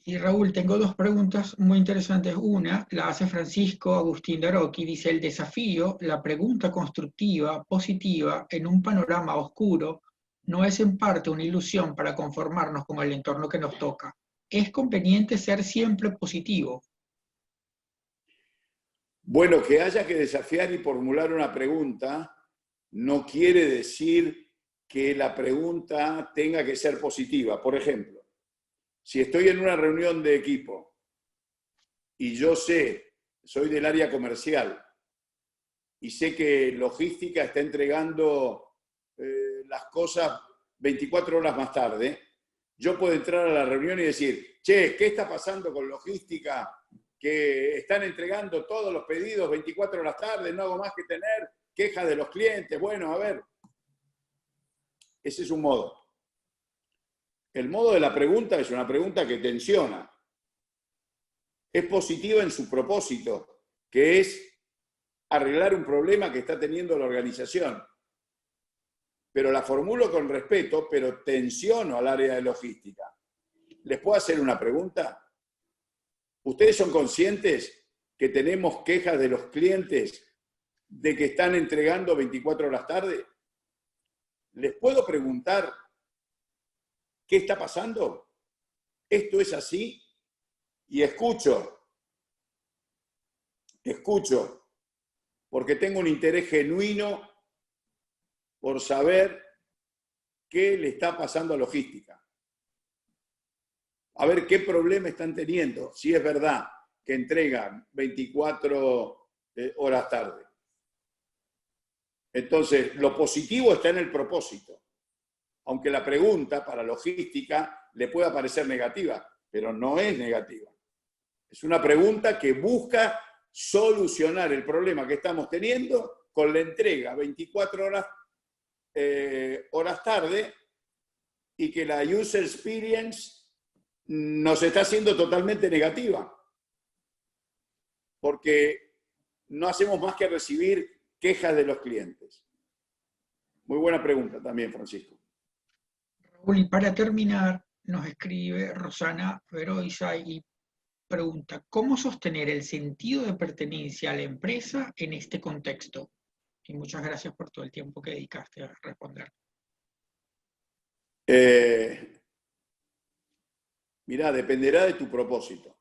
Speaker 3: Y Raúl, tengo dos preguntas muy interesantes. Una la hace Francisco Agustín Daroqui, dice: el desafío, la pregunta constructiva, positiva, en un panorama oscuro, no es en parte una ilusión para conformarnos con el entorno que nos toca. ¿Es conveniente ser siempre positivo?
Speaker 1: Bueno, que haya que desafiar y formular una pregunta no quiere decir que la pregunta tenga que ser positiva. Por ejemplo, si estoy en una reunión de equipo y yo soy del área comercial y sé que logística está entregando las cosas 24 horas más tarde, yo puedo entrar a la reunión y decir, che, ¿qué está pasando con logística? Que están entregando todos los pedidos 24 horas tarde, no hago más que tener quejas de los clientes. Bueno, a ver, ese es un modo. El modo de la pregunta es una pregunta que tensiona. Es positiva en su propósito, que es arreglar un problema que está teniendo la organización. Pero la formulo con respeto, pero tensiono al área de logística. ¿Les puedo hacer una pregunta? ¿Ustedes son conscientes que tenemos quejas de los clientes de que están entregando 24 horas tarde? ¿Les puedo preguntar qué está pasando? ¿Esto es así? Y escucho, porque tengo un interés genuino por saber qué le está pasando a logística. A ver qué problema están teniendo, si es verdad. que entregan 24 horas tarde. Entonces, lo positivo está en el propósito. Aunque la pregunta para logística le pueda parecer negativa, pero no es negativa. Es una pregunta que busca solucionar el problema que estamos teniendo con la entrega 24 horas tarde, y que la user experience nos está haciendo totalmente negativa. Porque no hacemos más que recibir quejas de los clientes. Muy buena pregunta también, Francisco.
Speaker 3: Raúl, y para terminar, nos escribe Rosana Veroiza y pregunta, ¿cómo sostener el sentido de pertenencia a la empresa en este contexto? Y muchas gracias por todo el tiempo que dedicaste a responder.
Speaker 1: Mirá, dependerá de tu propósito.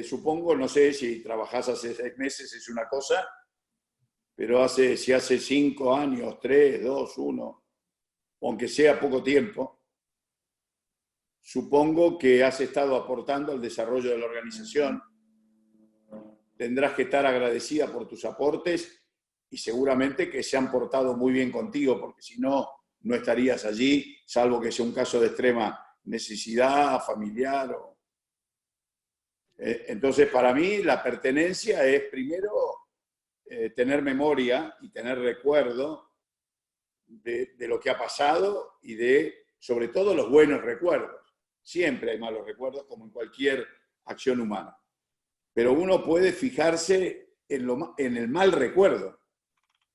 Speaker 1: Supongo, no sé si trabajás hace 6 meses es una cosa, pero si hace 5 años, 3, 2, 1, aunque sea poco tiempo, supongo que has estado aportando al desarrollo de la organización. Tendrás que estar agradecida por tus aportes y seguramente que se han portado muy bien contigo, porque si no, no estarías allí, salvo que sea un caso de extrema necesidad familiar. Entonces, para mí, la pertenencia es primero tener memoria y tener recuerdo de lo que ha pasado y sobre todo, los buenos recuerdos. Siempre hay malos recuerdos, como en cualquier acción humana. Pero uno puede fijarse en el mal recuerdo.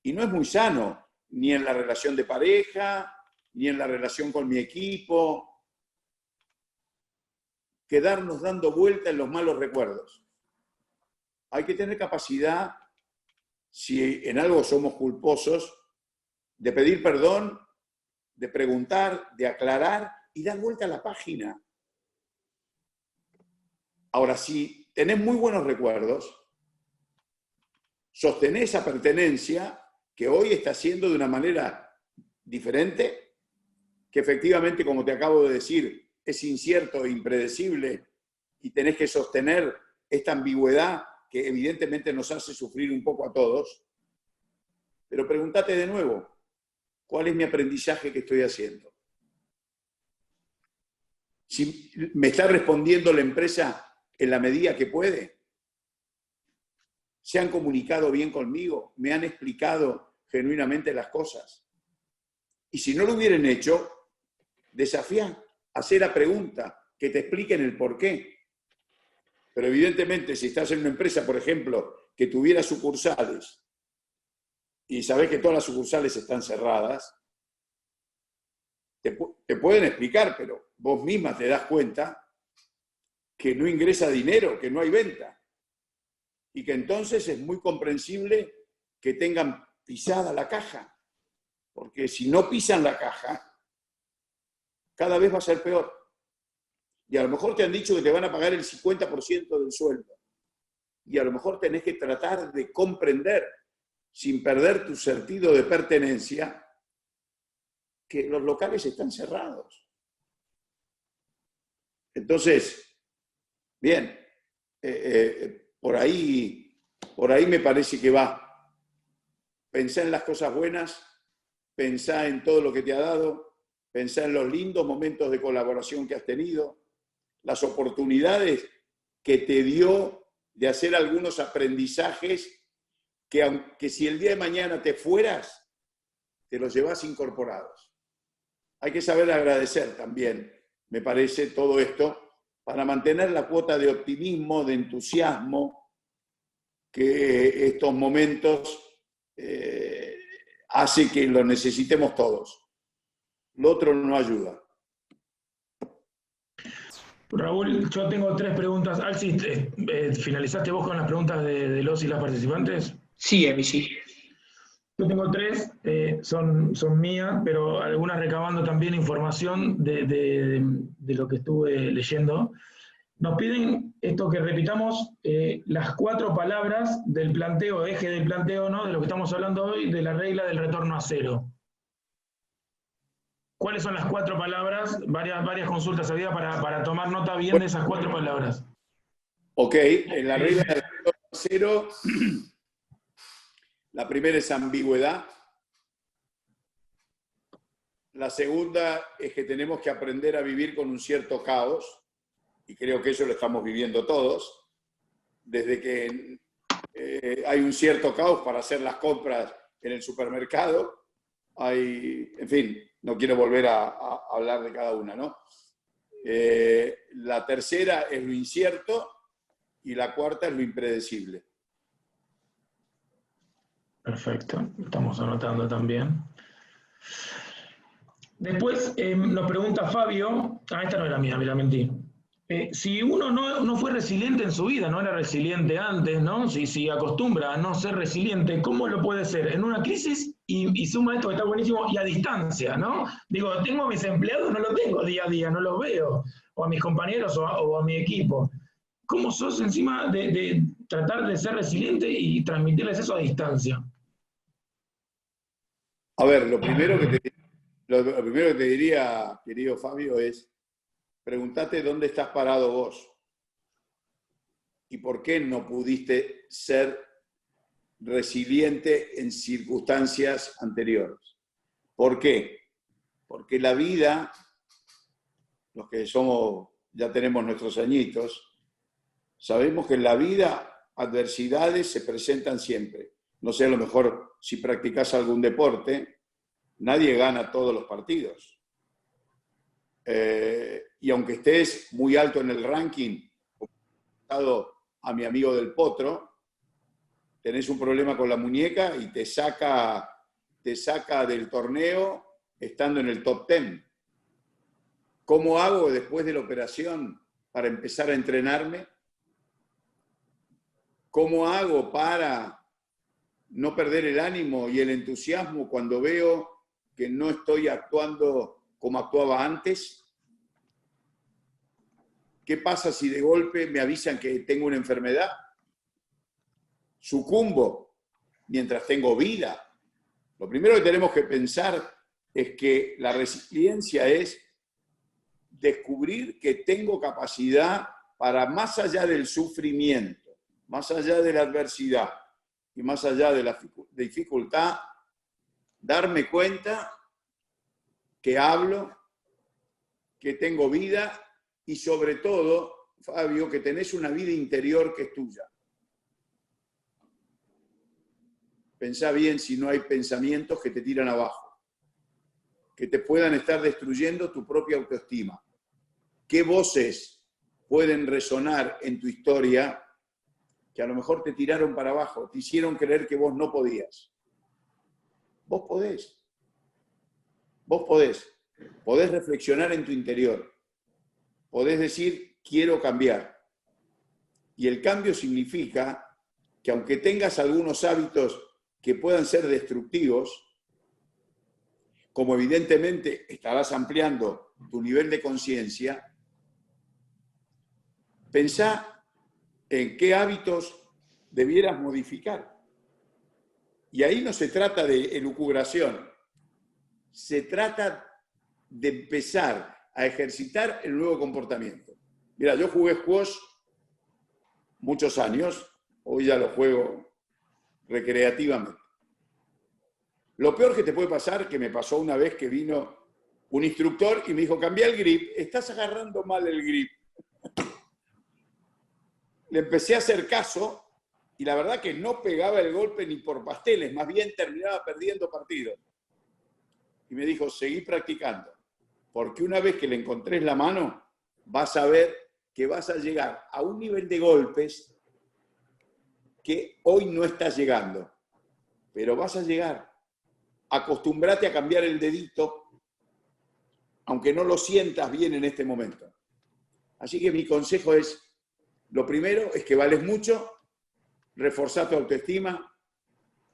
Speaker 1: Y no es muy sano, ni en la relación de pareja, ni en la relación con mi equipo, quedarnos dando vuelta en los malos recuerdos. Hay que tener capacidad, si en algo somos culposos, de pedir perdón, de preguntar, de aclarar y dar vuelta a la página. Ahora, si tenés muy buenos recuerdos, sostenés esa pertenencia que hoy está haciendo de una manera diferente, que efectivamente, como te acabo de decir, es incierto e impredecible y tenés que sostener esta ambigüedad que evidentemente nos hace sufrir un poco a todos. Pero pregúntate de nuevo, ¿cuál es mi aprendizaje que estoy haciendo? Si me está respondiendo la empresa en la medida que puede, se han comunicado bien conmigo, me han explicado genuinamente las cosas. Y si no lo hubieran hecho, desafía, hacer la pregunta, que te expliquen el por qué. Pero evidentemente, si estás en una empresa, por ejemplo, que tuviera sucursales, y sabés que todas las sucursales están cerradas, te pueden explicar, pero vos misma te das cuenta que no ingresa dinero, que no hay venta. Y que entonces es muy comprensible que tengan pisada la caja. Porque si no pisan la caja, cada vez va a ser peor. Y a lo mejor te han dicho que te van a pagar el 50% del sueldo. Y a lo mejor tenés que tratar de comprender, sin perder tu sentido de pertenencia, que los locales están cerrados. Entonces, bien, por ahí me parece que va. Pensá en las cosas buenas, pensá en todo lo que te ha dado, pensá en los lindos momentos de colaboración que has tenido, las oportunidades que te dio de hacer algunos aprendizajes que aunque si el día de mañana te fueras, te los llevas incorporados. Hay que saber agradecer también, me parece, todo esto, para mantener la cuota de optimismo, de entusiasmo, que estos momentos hace que lo necesitemos todos. Lo otro no ayuda.
Speaker 2: Raúl, yo tengo 3 preguntas. Alcis, ¿finalizaste vos con las preguntas de los y las participantes?
Speaker 3: Sí, Emi, sí.
Speaker 2: Yo tengo 3, son mías, pero algunas recabando también información de lo que estuve leyendo. Nos piden esto que repitamos las 4 palabras del planteo, eje del planteo, ¿no? De lo que estamos hablando hoy, de la regla del retorno a cero. ¿Cuáles son las 4 palabras? Varias consultas había para tomar nota bien de esas 4 palabras.
Speaker 1: Ok, en la regla del retorno a cero, la primera es ambigüedad. La segunda es que tenemos que aprender a vivir con un cierto caos, y creo que eso lo estamos viviendo todos, desde que hay un cierto caos para hacer las compras en el supermercado. En fin, no quiero volver a hablar de cada una, ¿no? La tercera es lo incierto y la cuarta es lo impredecible.
Speaker 2: Perfecto, estamos anotando también. Después nos pregunta Fabio, esta no era mía, mira, mentí. Si uno no fue resiliente en su vida, no era resiliente antes, ¿no? Si acostumbra a no ser resiliente, ¿cómo lo puede ser? En una crisis y suma esto que está buenísimo, y a distancia, ¿no? Digo, tengo a mis empleados, no los tengo día a día, no los veo, o a mis compañeros o a mi equipo. ¿Cómo sos encima de tratar de ser resiliente y transmitirles eso a distancia?
Speaker 1: A ver, lo primero que te diría, querido Fabio, es preguntate dónde estás parado vos y por qué no pudiste ser resiliente en circunstancias anteriores. ¿Por qué? Porque la vida, los que ya tenemos nuestros añitos, sabemos que en la vida adversidades se presentan siempre. No sé, a lo mejor si practicas algún deporte, nadie gana todos los partidos. Y aunque estés muy alto en el ranking, a mi amigo del Potro, tenés un problema con la muñeca y te saca del torneo estando en el top 10. ¿Cómo hago después de la operación para empezar a entrenarme? ¿Cómo hago para no perder el ánimo y el entusiasmo cuando veo que no estoy actuando como actuaba antes? ¿Qué pasa si de golpe me avisan que tengo una enfermedad? ¿Sucumbo mientras tengo vida? Lo primero que tenemos que pensar es que la resiliencia es descubrir que tengo capacidad para, más allá del sufrimiento, más allá de la adversidad y más allá de la dificultad, darme cuenta que hablo, que tengo vida y sobre todo, Fabio, que tenés una vida interior que es tuya. Pensá bien si no hay pensamientos que te tiran abajo, que te puedan estar destruyendo tu propia autoestima. ¿Qué voces pueden resonar en tu historia que a lo mejor te tiraron para abajo, te hicieron creer que vos no podías? Vos podés. Vos podés. Podés reflexionar en tu interior. Podés decir, quiero cambiar. Y el cambio significa que aunque tengas algunos hábitos que puedan ser destructivos, como evidentemente estarás ampliando tu nivel de conciencia, pensá en qué hábitos debieras modificar. Y ahí no se trata de elucubración, se trata de empezar a ejercitar el nuevo comportamiento. Mira, yo jugué squash muchos años, hoy ya lo juego recreativamente. Lo peor que te puede pasar, que me pasó una vez que vino un instructor y me dijo, cambia el grip, estás agarrando mal el grip. Le empecé a hacer caso y la verdad que no pegaba el golpe ni por pasteles, más bien terminaba perdiendo partidos. Y me dijo, seguí practicando, porque una vez que le encontrés la mano, vas a ver que vas a llegar a un nivel de golpes que hoy no estás llegando, pero vas a llegar. Acostúmbrate a cambiar el dedito, aunque no lo sientas bien en este momento. Así que mi consejo es, lo primero es que vales mucho, reforzá tu autoestima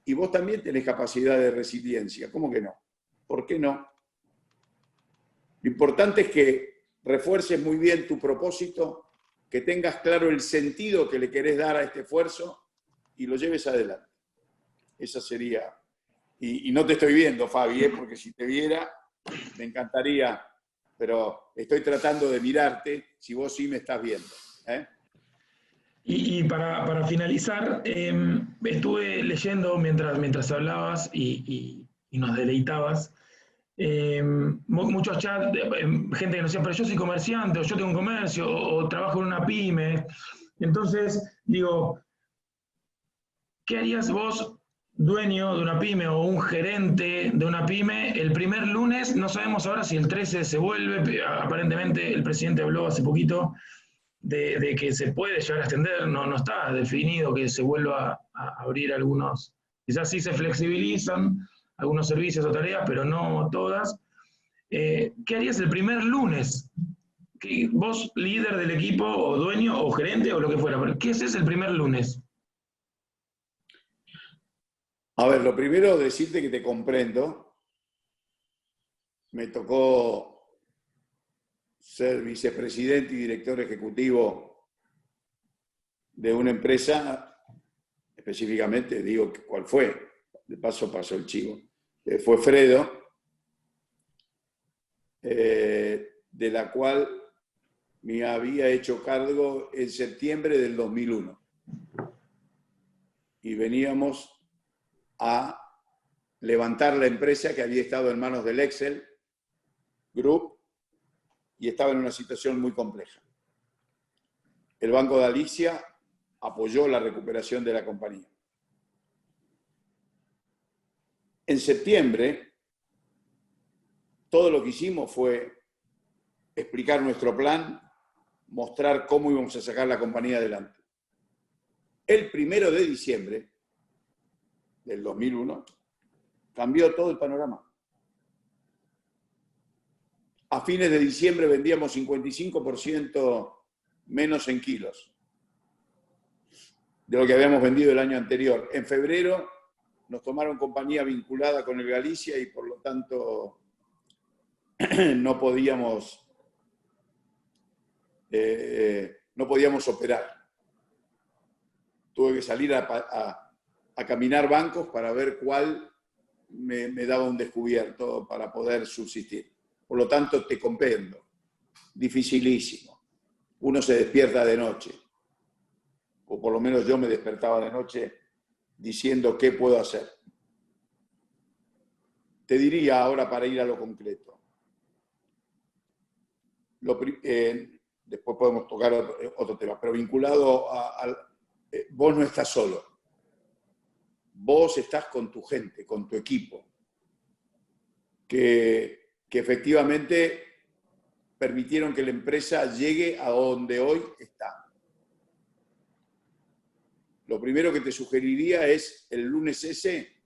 Speaker 1: y vos también tenés capacidad de resiliencia. ¿Cómo que no? ¿Por qué no? Lo importante es que refuerces muy bien tu propósito, que tengas claro el sentido que le querés dar a este esfuerzo y lo lleves adelante. Esa sería... Y no te estoy viendo, Fabi, porque si te viera, me encantaría, pero estoy tratando de mirarte si vos sí me estás viendo.
Speaker 2: Y para finalizar, estuve leyendo mientras hablabas y nos deleitabas, muchos chats, gente que no decía, pero yo soy comerciante, o yo tengo un comercio, o trabajo en una pyme. Entonces, digo, ¿qué harías vos, dueño de una pyme o un gerente de una pyme, el primer lunes? No sabemos ahora si el 13 se vuelve, aparentemente el presidente habló hace poquito de que se puede llegar a extender, no está definido que se vuelva a abrir algunos, quizás sí se flexibilizan algunos servicios o tareas, pero no todas. ¿Qué harías el primer lunes? Vos, líder del equipo, o dueño, o gerente, o lo que fuera, pero ¿qué haces el primer lunes?
Speaker 1: A ver, lo primero, decirte que te comprendo. Me tocó ser vicepresidente y director ejecutivo de una empresa, específicamente, digo cuál fue, de paso pasó el chivo, fue Fredo, de la cual me había hecho cargo en septiembre del 2001. Y veníamos a levantar la empresa que había estado en manos del Excel Group y estaba en una situación muy compleja. El Banco de Alicia apoyó la recuperación de la compañía. En septiembre, todo lo que hicimos fue explicar nuestro plan, mostrar cómo íbamos a sacar la compañía adelante. El 1 de diciembre del 2001 cambió todo el panorama. A fines de diciembre vendíamos 55% menos en kilos de lo que habíamos vendido el año anterior. En febrero nos tomaron compañía vinculada con el Galicia y por lo tanto no podíamos operar. Tuve que salir a caminar bancos para ver cuál me daba un descubierto para poder subsistir. Por lo tanto, te comprendo. Dificilísimo. Uno se despierta de noche, o por lo menos yo me despertaba de noche diciendo qué puedo hacer. Te diría ahora, para ir a lo concreto. Después podemos tocar otro tema, pero vinculado vos no estás solo. Vos estás con tu gente, con tu equipo, que efectivamente permitieron que la empresa llegue a donde hoy está. Lo primero que te sugeriría es, el lunes ese,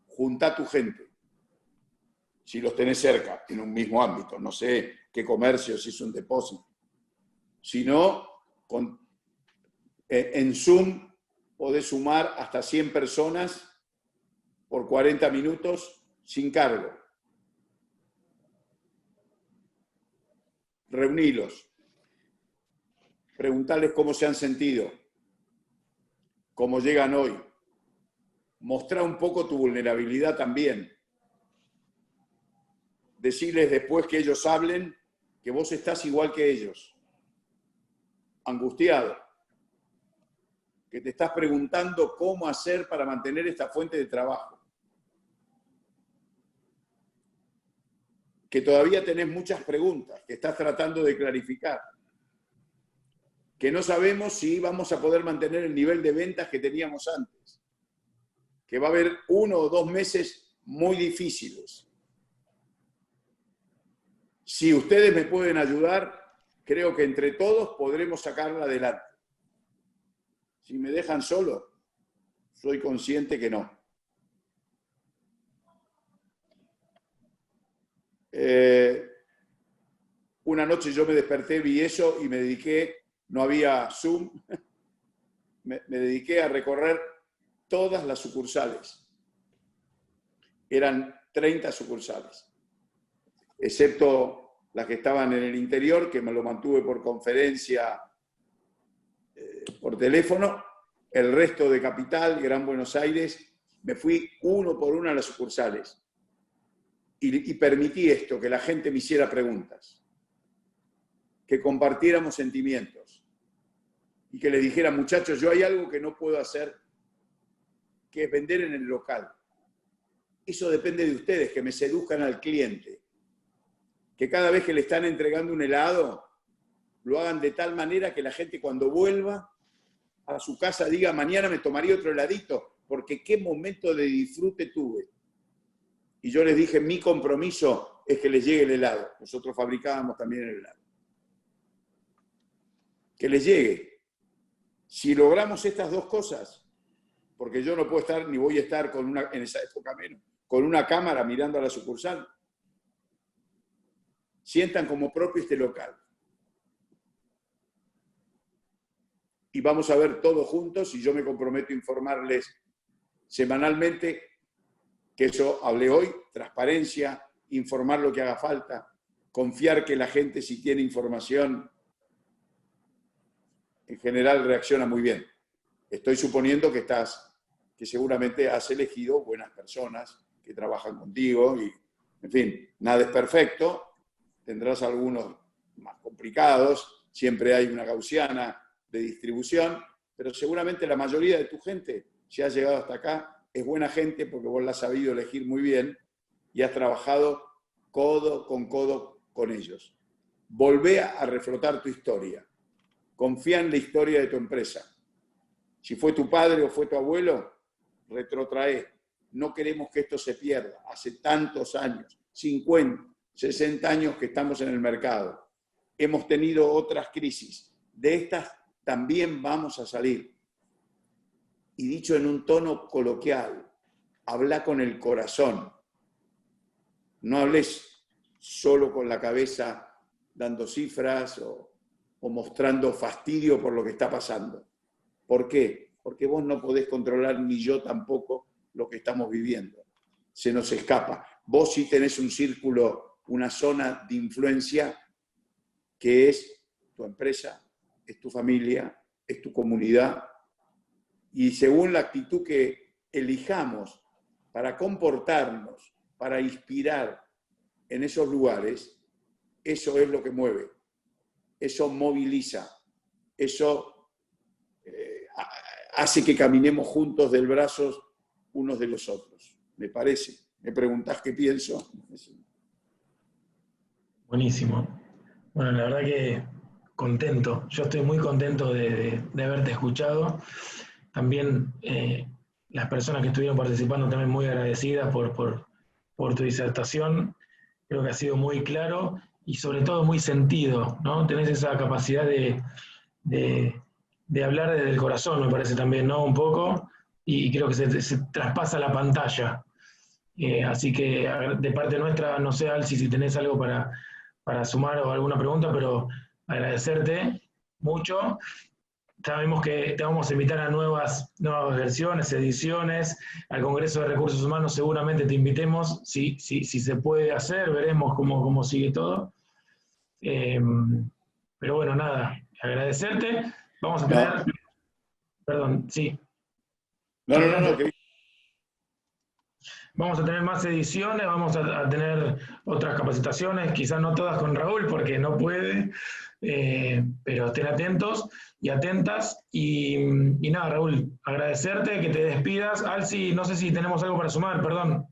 Speaker 1: junta a tu gente. Si los tenés cerca, en un mismo ámbito, no sé qué comercio, si es un depósito. Si no, en Zoom podés sumar hasta 100 personas por 40 minutos sin cargo. Reunilos. Preguntarles cómo se han sentido, cómo llegan hoy. Mostrar un poco tu vulnerabilidad también. Decirles después que ellos hablen que vos estás igual que ellos. Angustiado. Que te estás preguntando cómo hacer para mantener esta fuente de trabajo. Que todavía tenés muchas preguntas, que estás tratando de clarificar. Que no sabemos si vamos a poder mantener el nivel de ventas que teníamos antes. Que va a haber 1 o 2 meses muy difíciles. Si ustedes me pueden ayudar, creo que entre todos podremos sacarla adelante. Si me dejan solo, soy consciente que no. Una noche yo me desperté, vi eso y me dediqué, no había Zoom, me dediqué a recorrer todas las sucursales. Eran 30 sucursales, excepto las que estaban en el interior, que me lo mantuve por conferencia, por teléfono. El resto de Capital, Gran Buenos Aires, me fui uno por uno a las sucursales. Y permití esto, que la gente me hiciera preguntas, que compartiéramos sentimientos. y que les dijera, muchachos, yo hay algo que no puedo hacer, que es vender en el local. Eso depende de ustedes, que me seduzcan al cliente. Que cada vez que le están entregando un helado, lo hagan de tal manera que la gente cuando vuelva a su casa diga, mañana me tomaría otro heladito, porque qué momento de disfrute tuve. Y yo les dije, mi compromiso es que les llegue el helado. Nosotros fabricábamos también el helado. Que les llegue. Si logramos estas dos cosas, porque yo no puedo estar, ni voy a estar en esa época menos, con una cámara mirando a la sucursal, sientan como propio este local. Y vamos a ver todos juntos, y yo me comprometo a informarles semanalmente, que eso hablé hoy, transparencia, informar lo que haga falta, confiar que la gente, si tiene información, en general reacciona muy bien. Estoy suponiendo que seguramente has elegido buenas personas que trabajan contigo, y, en fin, nada es perfecto, tendrás algunos más complicados, siempre hay una gaussiana de distribución, pero seguramente la mayoría de tu gente, si has llegado hasta acá, es buena gente porque vos la has sabido elegir muy bien y has trabajado codo con ellos. Volvé a reflotar tu historia. Confía en la historia de tu empresa. Si fue tu padre o fue tu abuelo, retrotrae. No queremos que esto se pierda. Hace tantos años, 50, 60 años que estamos en el mercado. Hemos tenido otras crisis. De estas también vamos a salir. Y dicho en un tono coloquial, habla con el corazón. No hables solo con la cabeza dando cifras o mostrando fastidio por lo que está pasando. ¿Por qué? Porque vos no podés controlar, ni yo tampoco, lo que estamos viviendo. Se nos escapa. Vos sí tenés un círculo, una zona de influencia que es tu empresa, es tu familia, es tu comunidad. Y según la actitud que elijamos para comportarnos, para inspirar en esos lugares, eso es lo que mueve, eso moviliza, eso hace que caminemos juntos del brazo unos de los otros, me parece. ¿Me preguntás qué pienso?
Speaker 2: Buenísimo. Bueno, la verdad que contento. Yo estoy muy contento de haberte escuchado. También las personas que estuvieron participando también muy agradecidas por tu disertación. Creo que ha sido muy claro y sobre todo muy sentido, ¿no? Tenés esa capacidad de hablar desde el corazón, me parece también, ¿no? Un poco, y creo que se traspasa la pantalla. Así que de parte nuestra, no sé, Alci, si tenés algo para sumar o alguna pregunta, pero agradecerte mucho. Sabemos que te vamos a invitar a nuevas versiones, ediciones, al Congreso de Recursos Humanos seguramente te invitemos, si se puede hacer, veremos cómo sigue todo. Pero bueno, nada, agradecerte. Vamos a tener... No. Perdón, sí.
Speaker 1: No.
Speaker 2: Vamos a tener más ediciones, vamos a tener otras capacitaciones, quizás no todas con Raúl porque no puede, pero estén atentos y atentas. Y nada, Raúl, agradecerte, que te despidas. Alci, no sé si tenemos algo para sumar, perdón.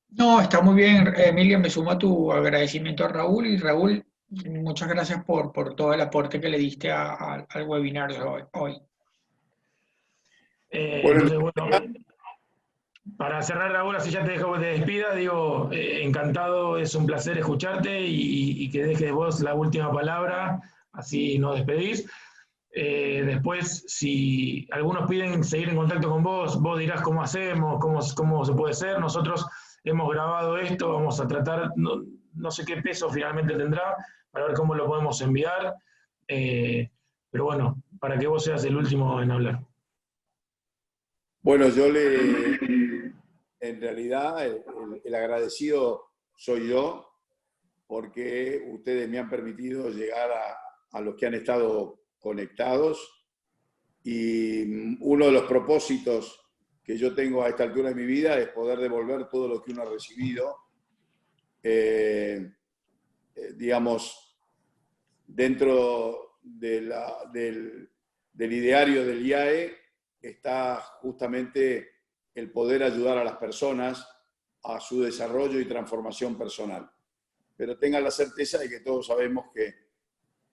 Speaker 3: No, está muy bien, Emilio, me sumo a tu agradecimiento a Raúl. Y Raúl, muchas gracias por todo el aporte que le diste al webinar de hoy.
Speaker 2: Entonces, bueno, para cerrar, Raúl, así ya te dejo que te despida, digo, encantado, es un placer escucharte y que dejes vos la última palabra, así nos despedís. Después, si algunos piden seguir en contacto con vos, vos dirás cómo hacemos, cómo se puede ser. Nosotros hemos grabado esto, vamos a tratar, no sé qué peso finalmente tendrá, para ver cómo lo podemos enviar. Pero bueno, para que vos seas el último en hablar.
Speaker 1: Bueno, en realidad, el agradecido soy yo, porque ustedes me han permitido llegar a los que han estado conectados, y uno de los propósitos que yo tengo a esta altura de mi vida es poder devolver todo lo que uno ha recibido, digamos, dentro del del ideario del IAE está justamente el poder ayudar a las personas a su desarrollo y transformación personal. Pero tengan la certeza de que todos sabemos que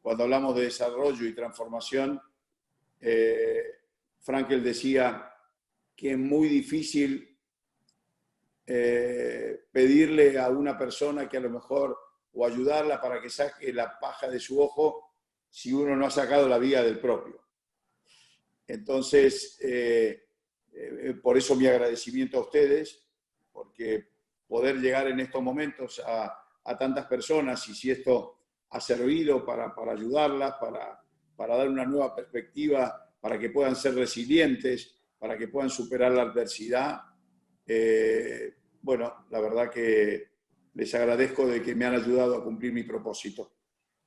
Speaker 1: cuando hablamos de desarrollo y transformación, Frankl decía que es muy difícil pedirle a una persona que a lo mejor, o ayudarla para que saque la paja de su ojo, si uno no ha sacado la viga del propio. Entonces, por eso mi agradecimiento a ustedes, porque poder llegar en estos momentos a tantas personas, y si esto ha servido para ayudarlas, para dar una nueva perspectiva, para que puedan ser resilientes, para que puedan superar la adversidad, bueno, la verdad que les agradezco de que me han ayudado a cumplir mi propósito.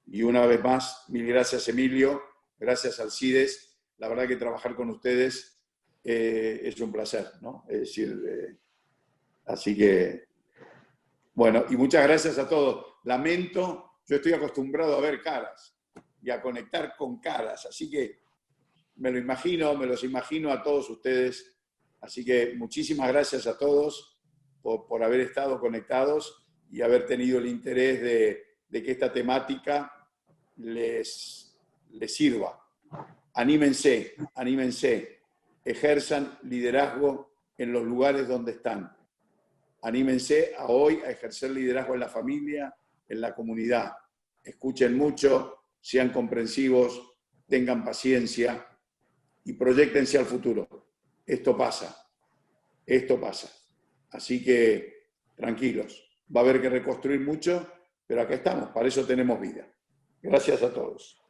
Speaker 1: Y una vez más, mil gracias, Emilio, gracias, Alcides. La verdad que trabajar con ustedes es un placer, ¿no? Es decir, así que, bueno, y muchas gracias a todos. Lamento, yo estoy acostumbrado a ver caras y a conectar con caras, así que me los imagino a todos ustedes. Así que muchísimas gracias a todos por haber estado conectados y haber tenido el interés de que esta temática les sirva. Anímense, ejerzan liderazgo en los lugares donde están. Anímense a hoy a ejercer liderazgo en la familia, en la comunidad. Escuchen mucho, sean comprensivos, tengan paciencia y proyéctense al futuro. Esto pasa. Así que tranquilos, va a haber que reconstruir mucho, pero acá estamos, para eso tenemos vida. Gracias a todos.